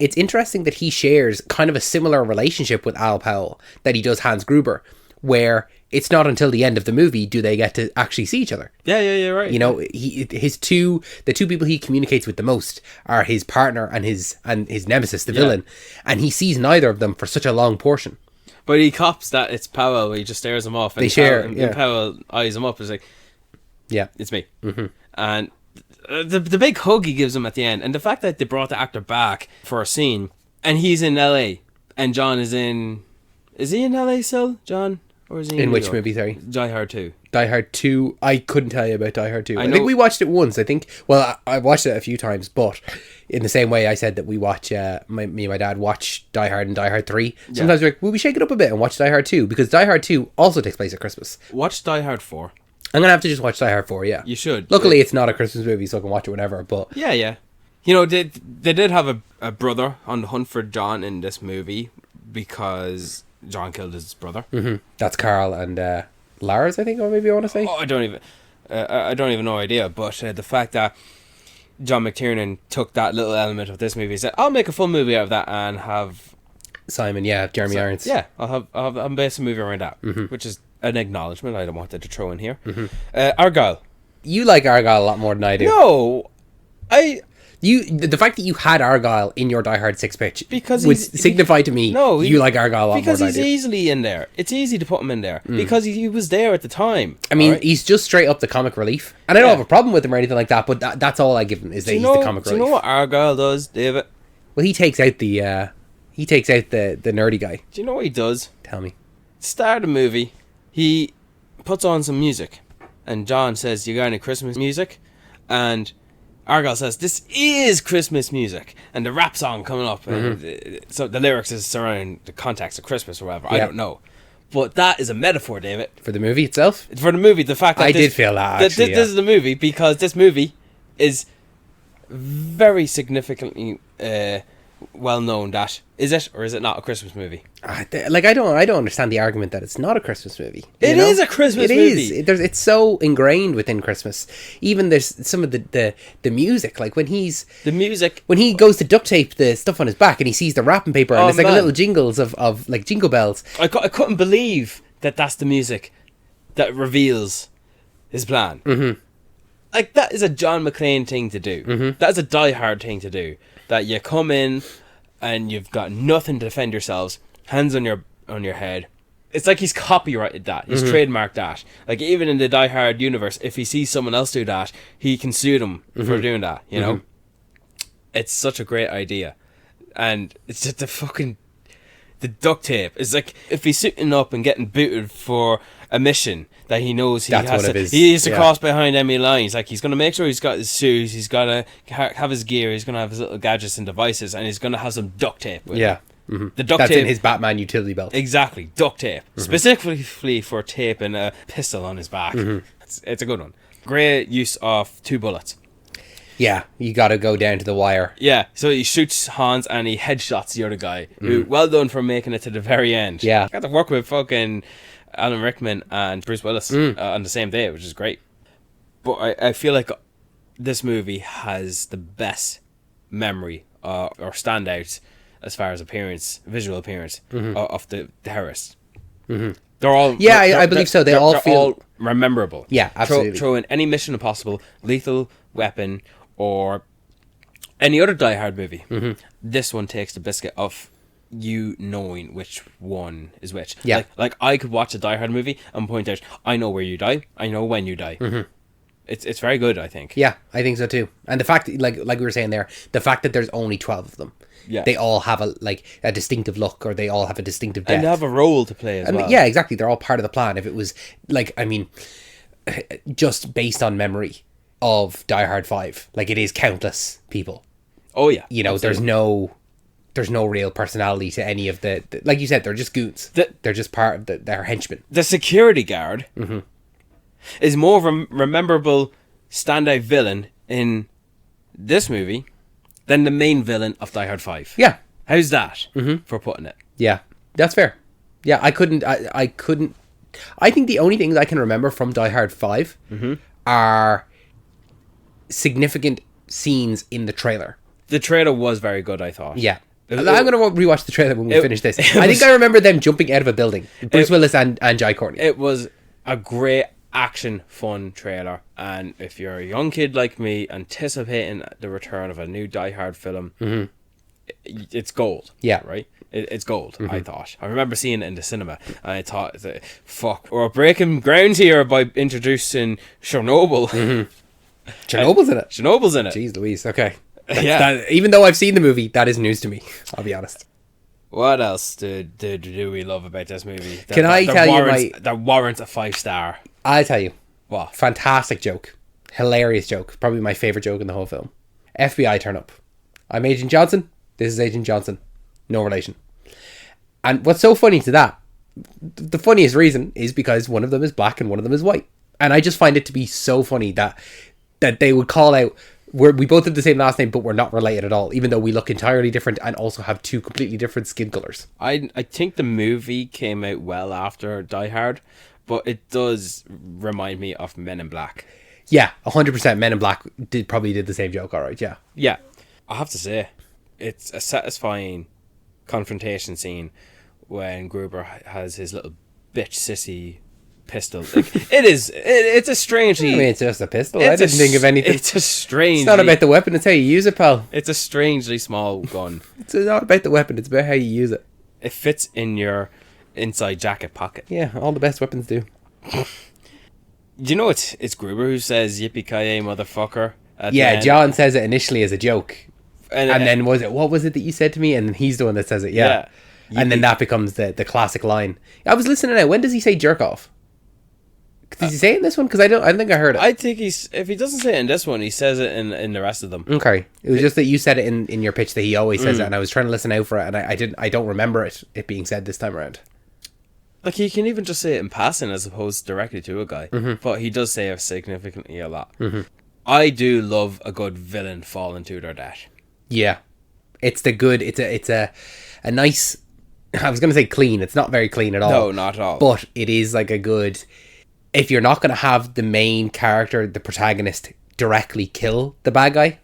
C: It's interesting that he shares kind of a similar relationship with Al Powell that he does Hans Gruber, where it's not until the end of the movie do they get to actually see each other.
D: Yeah, right.
C: You know, the two people he communicates with the most are his partner and his nemesis, the villain, and he sees neither of them for such a long portion.
D: But he cops that it's Powell. He just stares him off. And
C: They share,
D: and Powell eyes him up. Is like,
C: yeah,
D: it's me. And the big hug he gives him at the end, and the fact that they brought the actor back for a scene, and he's in LA, and John is in. Is he in LA still, John? Or is he in New
C: which
D: York?
C: movie? Sorry,
D: Die Hard 2.
C: Die Hard 2. I couldn't tell you about Die Hard 2. I
D: know-
C: think we watched it once. I think. Well, I watched it a few times, but in the same way I said that we watch. Me and my dad watch Die Hard and Die Hard 3. Sometimes we're like, will we shake it up a bit and watch Die Hard 2? Because Die Hard 2 also takes place at Christmas.
D: Watch Die Hard 4.
C: I'm gonna have to just watch Die Hard 4. Yeah,
D: You should.
C: Luckily, it's not a Christmas movie, so I can watch it whenever. But
D: Yeah. You know, they did have a brother on the hunt for John in this movie because John killed his brother.
C: that's Carl and Lars, I think, or maybe I want to say.
D: Oh, I don't even know idea. But the fact that John McTiernan took that little element of this movie and said, "I'll make a full movie out of that and have
C: Simon, Jeremy Irons.
D: yeah, I'll base a movie around that," which is an acknowledgement. I don't want that to throw in here. Argyle,
C: You like Argyle a lot more than I do.
D: No,
C: The fact that you had Argyle in your Die Hard 6 pitch
D: because
C: would signify to me you like Argyle a lot more
D: because
C: than I
D: he's
C: do.
D: easily in there. It's easy to put him in there because he was there at the time.
C: I mean,
D: alright?
C: he's just straight up the comic relief. And I don't have a problem with him or anything like that, but that's all I give him, is that he's the comic relief.
D: Do you know what Argyle does, David?
C: Well, he takes out the nerdy guy.
D: Do you know what he does?
C: Tell me.
D: Start of the movie, he puts on some music, and John says, "You got any Christmas music?" And Argyle says, "This is Christmas music," and the rap song coming up, and so the lyrics is surrounding the context of Christmas or whatever. I don't know, but that is a metaphor, David,
C: For the movie itself?
D: for the movie. The fact that
C: I did feel that, actually,
D: this is the movie, because this movie is very significantly well known. That is it, or is it not a Christmas movie?
C: I don't understand the argument that it's not a Christmas movie.
D: It is a Christmas movie.
C: It's so ingrained within Christmas. Even there's some of the music, like when he goes to duct tape the stuff on his back and he sees the wrapping paper and it's like a little jingles of like jingle bells.
D: I couldn't believe that that's the music that reveals his plan. Mm-hmm. Like, that is a John McClane thing to do. Mm-hmm. That is a Die Hard thing to do. That you come in and you've got nothing to defend yourselves, hands on your head. It's like he's copyrighted that. He's trademarked that. Like, even in the Die Hard universe, if he sees someone else do that, he can sue them for doing that, you know? It's such a great idea. And it's just the duct tape. It's like, if he's suiting up and getting booted for a mission that he knows he has to cross behind enemy lines. Like, he's going to make sure he's got his shoes, he's got to have his gear, he's going to have his little gadgets and devices, and he's going to have some duct tape with him. The duct
C: That's
D: tape
C: in his Batman utility belt.
D: Exactly, duct tape. Specifically for taping a pistol on his back. It's a good one. Great use of 2 bullets.
C: Yeah, you got to go down to the wire.
D: Yeah, so he shoots Hans and he headshots the other guy. Who, well done for making it to the very end.
C: Yeah.
D: Got to work with fucking Alan Rickman and Bruce Willis on the same day, which is great. But I feel like this movie has the best memory or standout as far as visual appearance of the terrorists. They're all
C: I believe so. They all feel
D: all memorable.
C: Yeah, absolutely.
D: Throw in any Mission Impossible, Lethal Weapon, or any other Die Hard movie. This one takes the biscuit of you knowing which one is which.
C: Yeah.
D: Like I could watch a Die Hard movie and point out, I know where you die, I know when you die. It's very good, I think.
C: Yeah, I think so too. And the fact, like we were saying there, the fact that there's only 12 of them.
D: Yeah.
C: They all have a distinctive look, or they all have a distinctive death.
D: And they have a role to play as well.
C: Yeah, exactly. They're all part of the plan. If it was, like, I mean, just based on memory of Die Hard 5, like, it is countless people.
D: Oh, yeah.
C: You know,
D: absolutely.
C: there's no real personality to any of the like you said, they're just goons. They're just part of their henchmen.
D: The security guard is more of a memorable standout villain in this movie than the main villain of Die Hard 5.
C: Yeah.
D: How's that for putting it?
C: Yeah, that's fair. Yeah, I couldn't. I think the only things I can remember from Die Hard 5 are significant scenes in the trailer.
D: The trailer was very good, I thought.
C: Yeah. I'm going to rewatch the trailer when we finish this. I think I remember them jumping out of a building. Bruce Willis and Jai Courtney.
D: It was a great action, fun trailer. And if you're a young kid like me anticipating the return of a new Die Hard film, it's gold.
C: Yeah.
D: Right? It's gold, I thought. I remember seeing it in the cinema, and I thought, fuck, we're breaking ground here by introducing Chernobyl.
C: Chernobyl in it.
D: Chernobyl's in it.
C: Jeez Louise, okay. Even though I've seen the movie, that is news to me, I'll be honest.
D: What else do we love about this movie? That warrants a 5-star.
C: I'll tell you.
D: What?
C: Fantastic joke. Hilarious joke. Probably my favourite joke in the whole film. FBI turn up. I'm Agent Johnson. This is Agent Johnson. No relation. And what's so funny to that, the funniest reason is because one of them is black and one of them is white. And I just find it to be so funny that they would call out, we both have the same last name, but we're not related at all, even though we look entirely different and also have 2 completely different skin colours.
D: I think the movie came out well after Die Hard, but it does remind me of Men in Black.
C: Yeah, 100% Men in Black probably did the same joke, alright, yeah.
D: Yeah, I have to say, it's a satisfying confrontation scene when Gruber has his little bitch sissy pistol. Like, it's a strangely...
C: I mean, it's just a pistol. I didn't think of anything.
D: It's a strangely...
C: It's not about the weapon, it's how you use it, pal.
D: It's a strangely small gun.
C: It's not about the weapon, it's about how you use it.
D: It fits in your inside jacket pocket.
C: Yeah, all the best weapons do.
D: Do you know it's Gruber who says yippee-ki-yay, motherfucker?
C: Yeah, John says it initially as a joke.
D: And
C: then what was it that you said to me? And then he's the one that says it, yeah. And then that becomes the classic line. I was listening now. When does he say jerk off? Does he say it in this one? Because I don't think I heard it.
D: I think if he doesn't say it in this one, he says it in the rest of them.
C: Okay. It was just that you said it in your pitch that he always says it, and I was trying to listen out for it, and I don't remember it being said this time around.
D: Like, he can even just say it in passing as opposed directly to a guy. But he does say it significantly a lot. I do love a good villain falling to their death.
C: Yeah. It's a nice... I was going to say clean. It's not very clean at all.
D: No, not at all.
C: But it is like a good... If you're not going to have the main character, the protagonist, directly kill the bad guy,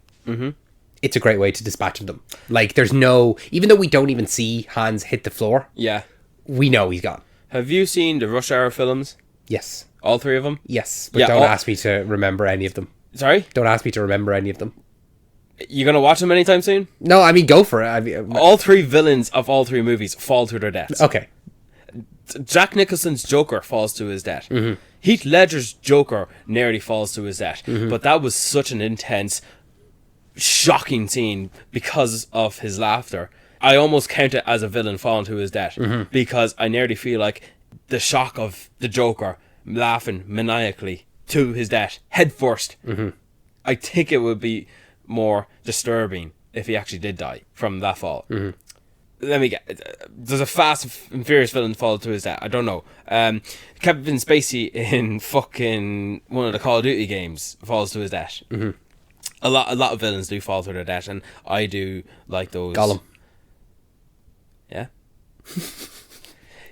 C: it's a great way to dispatch them. Like, there's no... Even though we don't even see Hans hit the floor,
D: Yeah.
C: we know he's gone.
D: Have you seen the Rush Hour films?
C: Yes.
D: All three of them?
C: Yes. But
D: Yeah,
C: don't ask me to remember any of them.
D: Sorry?
C: Don't ask me to remember any of them.
D: You gonna watch them anytime soon?
C: No, I mean, go for it.
D: All three villains of all three movies fall to their deaths.
C: Okay.
D: Jack Nicholson's Joker falls to his death. Heath Ledger's Joker nearly falls to his death. But that was such an intense, shocking scene because of his laughter. I almost count it as a villain falling to his death because I nearly feel like the shock of the Joker laughing maniacally to his death, head first. I think it would be more disturbing if he actually did die from that fall. Let me get... Does a Fast and Furious villain fall to his death? I don't know. Kevin Spacey in fucking one of the Call of Duty games falls to his death. A lot of villains do fall to their death, and I do like those.
C: Gollum.
D: Yeah.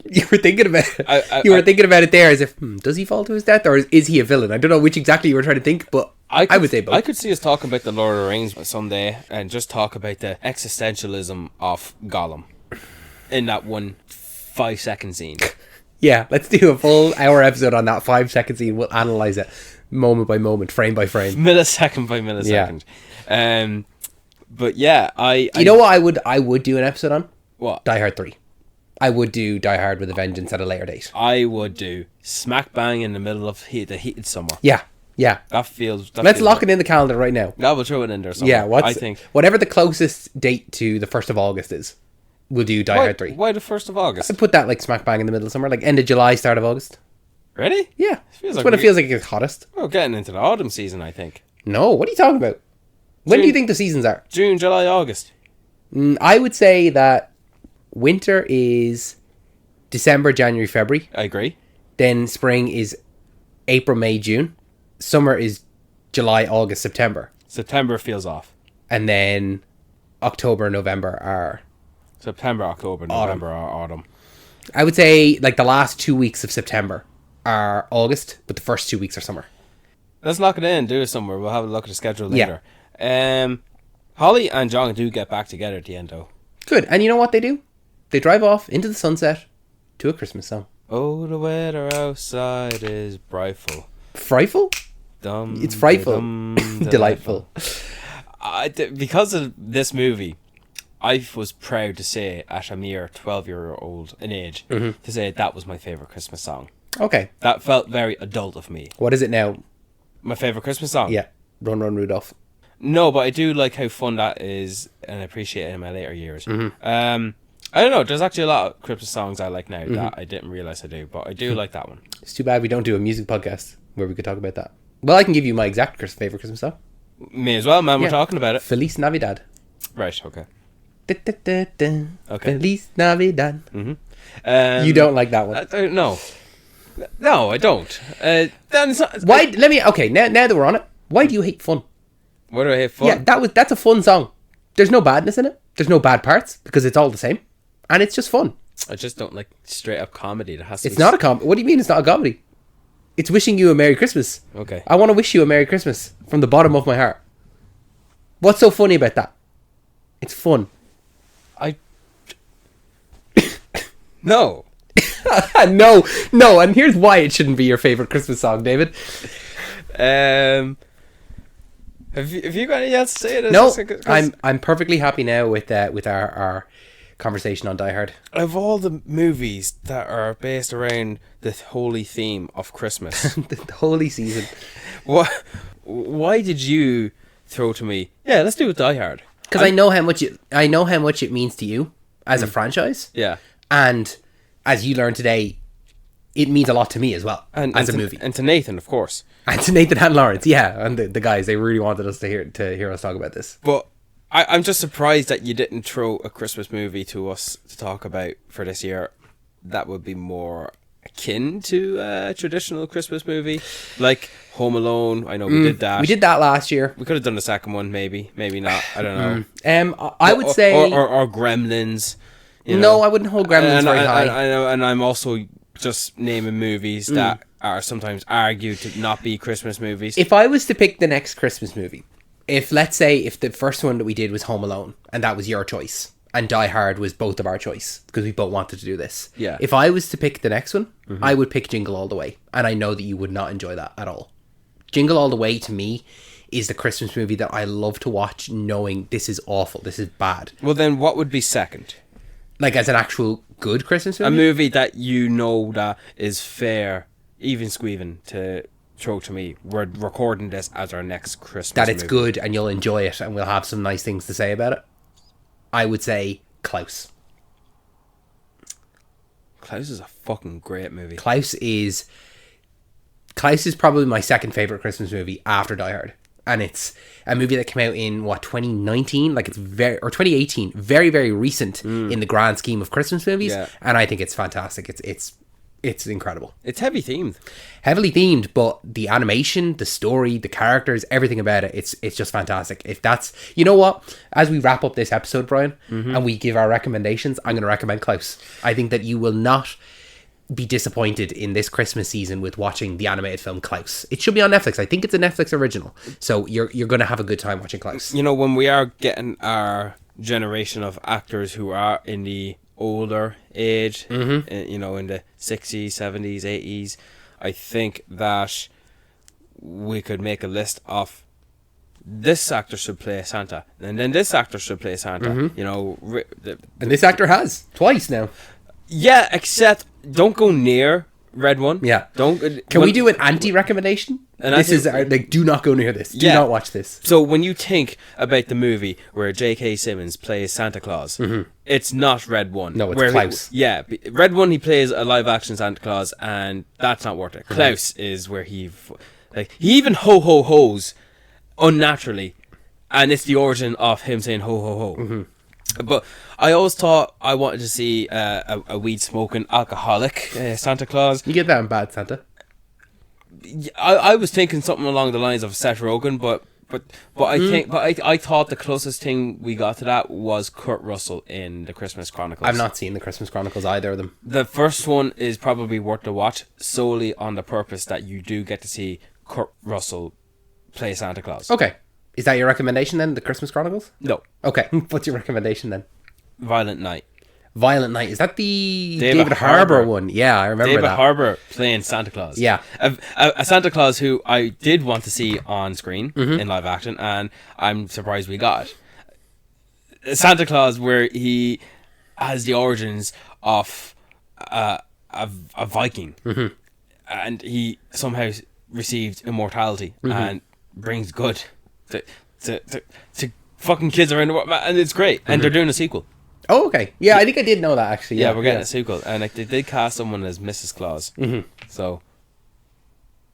C: You were thinking about it. You were thinking about it there as if, does he fall to his death or is he a villain? I don't know which exactly you were trying to think, but I would say both.
D: I could see us talking about the Lord of the Rings someday and just talk about the existentialism of Gollum in that one 5-second scene.
C: Yeah, let's do a full hour episode on that 5-second scene. We'll analyse it moment by moment, frame by frame.
D: Millisecond by millisecond. Yeah. But yeah,
C: You know what I would do an episode on?
D: What?
C: Die Hard 3. I would do Die Hard with a Vengeance at a later date.
D: I would do smack bang in the middle of the heated summer.
C: Yeah. Let's lock it in the calendar right now.
D: Yeah, we'll throw it in there somewhere.
C: Yeah,
D: I think
C: whatever the closest date to the 1st of August is, we'll do Die Hard 3.
D: Why the 1st of August?
C: I put that like smack bang in the middle of summer, like end of July, start of August.
D: Ready?
C: Yeah. That's when it feels like it's hottest.
D: We're getting into the autumn season, I think.
C: No, what are you talking about? When do you think the seasons are?
D: June, July, August.
C: I would say that winter is December, January, February.
D: I agree.
C: Then spring is April, May, June. Summer is July, August, September.
D: September feels off.
C: And then October, November are...
D: September, October, November are autumn.
C: I would say like the last 2 weeks of September are August, but the first 2 weeks are summer.
D: Let's lock it in, do it somewhere. We'll have a look at the schedule later. Yeah. Holly and John do get back together at the end, though.
C: Good. And you know what they do? They drive off into the sunset to a Christmas song.
D: Oh, the weather outside is frightful.
C: Frightful? It's frightful. Delightful.
D: Because of this movie, I was proud to say at a mere 12-year-old in age to say that was my favourite Christmas song.
C: Okay.
D: That felt very adult of me.
C: What is it now?
D: My favourite Christmas song?
C: Yeah. Run, Run, Rudolph.
D: No, but I do like how fun that is and appreciate it in my later years. I don't know, there's actually a lot of Christmas songs I like now that I didn't realise I do, but I do like that one.
C: It's too bad we don't do a music podcast where we could talk about that. Well, I can give you my exact favourite Christmas song.
D: Me as well, man, we're talking about it.
C: Feliz Navidad.
D: Right, okay.
C: Okay. Feliz Navidad.
D: You
C: don't like that one?
D: No. No, I don't.
C: Why? Let me... Okay, now that we're on it, why do you hate fun?
D: Why do I hate fun?
C: Yeah, that's a fun song. There's no badness in it. There's no bad parts because it's all the same. And it's just fun.
D: I just don't like straight up comedy.
C: It's not a comedy. What do you mean it's not a comedy? It's wishing you a Merry Christmas.
D: Okay.
C: I want to wish you a Merry Christmas from the bottom of my heart. What's so funny about that? It's fun.
D: No.
C: No, and here's why it shouldn't be your favorite Christmas song, David.
D: Have you got anything else to say?
C: No, I'm perfectly happy now with our conversation on Die Hard.
D: Of all the movies that are based around the holy theme of Christmas,
C: The holy season.
D: why did you throw to me? Yeah, let's do it. Die Hard.
C: Because I know how much it means to you as a franchise.
D: Yeah,
C: And as you learned today, it means a lot to me as well as a movie.
D: and to Nathan, of course.
C: And to Nathan and Lawrence, yeah, and the guys, they really wanted us to hear us talk about this.
D: But I'm just surprised that you didn't throw a Christmas movie to us to talk about for this year. That would be more akin to a traditional Christmas movie, like Home Alone. I know we did that.
C: We did that last year.
D: We could have done the second one, maybe not. I don't know.
C: I would say
D: or Gremlins.
C: No, I wouldn't hold Gremlins very high.
D: I know, and I'm also just naming movies that are sometimes argued to not be Christmas movies.
C: If I was to pick the next Christmas movie, if the first one that we did was Home Alone, and that was your choice, and Die Hard was both of our choice, because we both wanted to do this.
D: Yeah.
C: If I was to pick the next one, I would pick Jingle All the Way, and I know that you would not enjoy that at all. Jingle All the Way, to me, is the Christmas movie that I love to watch, knowing this is awful, this is bad.
D: Well, then what would be second?
C: Like, as an actual good Christmas movie?
D: A movie that you know that is fair, even squeeving, to throw to me. We're recording this as our next Christmas
C: that it's
D: movie.
C: good and you'll enjoy it and we'll have some nice things to say about it. I would say Klaus.
D: Klaus is a fucking great movie.
C: Klaus is probably my second favorite Christmas movie after Die Hard. And it's a movie that came out in 2019, like it's or 2018, very, very recent in the grand scheme of Christmas movies.
D: Yeah.
C: And I think it's fantastic. It's incredible.
D: It's heavy themed.
C: Heavily themed, but the animation, the story, the characters, everything about it, it's just fantastic. If that's, you know what, as we wrap up this episode, Brian, and we give our recommendations, I'm going to recommend Klaus. I think that you will not be disappointed in this Christmas season with watching the animated film Klaus. It should be on Netflix. I think it's a Netflix original. So you're going to have a good time watching Klaus.
D: You know, when we are getting our generation of actors who are in the older age, you know, in the 60s, 70s, 80s, I think that we could make a list of this actor should play Santa, and then this actor should play Santa. You know,
C: And this actor has twice now.
D: yeah, except don't go near Red One.
C: Yeah.
D: Can
C: we do an anti-recommendation? This is like, do not go near this. Do not watch this.
D: So when you think about the movie where J.K. Simmons plays Santa Claus, it's not Red One.
C: No, it's Klaus.
D: Red One, he plays a live-action Santa Claus, and that's not worth it. Klaus is where he even ho-ho-hos unnaturally, and it's the origin of him saying ho-ho-ho. But I always thought I wanted to see a weed-smoking alcoholic Santa Claus.
C: You get that in Bad Santa.
D: I was thinking something along the lines of Seth Rogen, but I thought the closest thing we got to that was Kurt Russell in the Christmas Chronicles.
C: I've not seen the Christmas Chronicles, either of them.
D: The first one is probably worth the watch solely on the purpose that you do get to see Kurt Russell play Santa Claus.
C: Okay. Is that your recommendation then, the Christmas Chronicles?
D: No.
C: Okay. What's your recommendation then?
D: Violent Night.
C: Violent Night. Is that the
D: David
C: Harbour
D: Harbour
C: one? Yeah, I remember
D: David
C: that.
D: Harbour playing Santa Claus.
C: Yeah.
D: A Santa Claus who I did want to see on screen in live action, and I'm surprised we got it. A Santa Claus where he has the origins of a Viking, and he somehow received immortality and brings good to fucking kids around the world, and it's great. And they're doing a sequel.
C: Oh, okay. Yeah, I think I did know that, actually.
D: Yeah, we're getting a sequel, and like, they did cast someone as Mrs. Claus. So,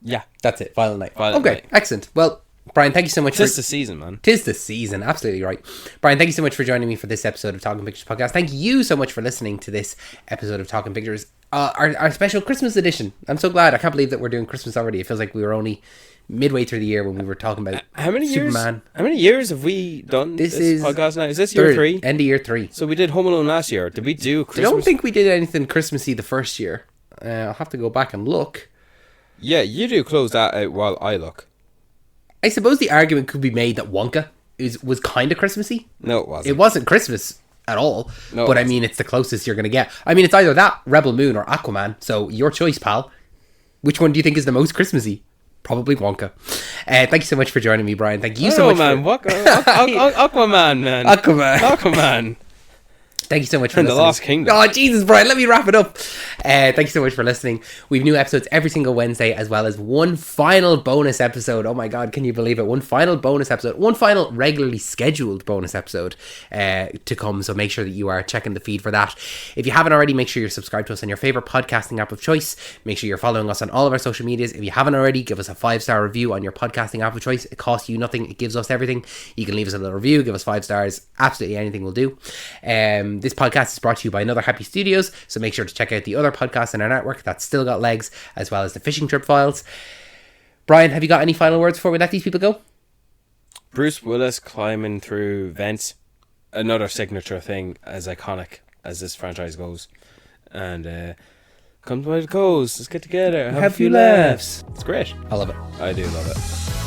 D: yeah,
C: that's it. Violent Night.
D: Violent
C: Okay,
D: Night.
C: Excellent. Well, Brian, thank you so much.
D: Tis the season, man.
C: Tis the season. Absolutely right. Brian, thank you so much for joining me for this episode of Talking Pictures Podcast. Thank you so much for listening to this episode of Talking Pictures, our special Christmas edition. I'm so glad. I can't believe that we're doing Christmas already. It feels like we were only midway through the year when we were talking about Superman.
D: How many years have we done this podcast now? Is this
C: third,
D: year 3?
C: End of year 3.
D: So we did Home Alone last year. Did we do Christmas?
C: I don't think we did anything Christmassy the first year. I'll have to go back and look.
D: Yeah, you do close that out while I look.
C: I suppose the argument could be made that Wonka was kind of Christmassy.
D: No, it wasn't.
C: It wasn't Christmas at all.
D: No,
C: But I mean, it's the closest you're going to get. I mean, it's either that, Rebel Moon, or Aquaman. So your choice, pal. Which one do you think is the most Christmassy? Probably Wonka. Thank you so much for joining me, Brian. Thank you so much,
D: man. Aquaman, man. Aquaman.
C: Thank you so much for
D: And
C: listening.
D: The Lost Kingdom.
C: Oh, Jesus, Brian, let me wrap it up. Thank you so much for listening. We have new episodes every single Wednesday, as well as one final bonus episode. Oh my God, can you believe it? One final bonus episode. One final regularly scheduled bonus episode to come. So make sure that you are checking the feed for that. If you haven't already, make sure you're subscribed to us on your favorite podcasting app of choice. Make sure you're following us on all of our social medias. If you haven't already, give us a 5-star review on your podcasting app of choice. It costs you nothing. It gives us everything. You can leave us a little review, give us 5 stars. Absolutely anything will do. This podcast is brought to you by Another Happy Studios, so make sure to check out the other podcasts in our network that's still got legs, as well as the Fishing Trip Files. Brian, have you got any final words before we let these people go?
D: Bruce Willis climbing through vents, another signature thing, as iconic as this franchise goes. And come to my goes, let's get together, have a few laughs. It's great.
C: I love it.
D: I do love it.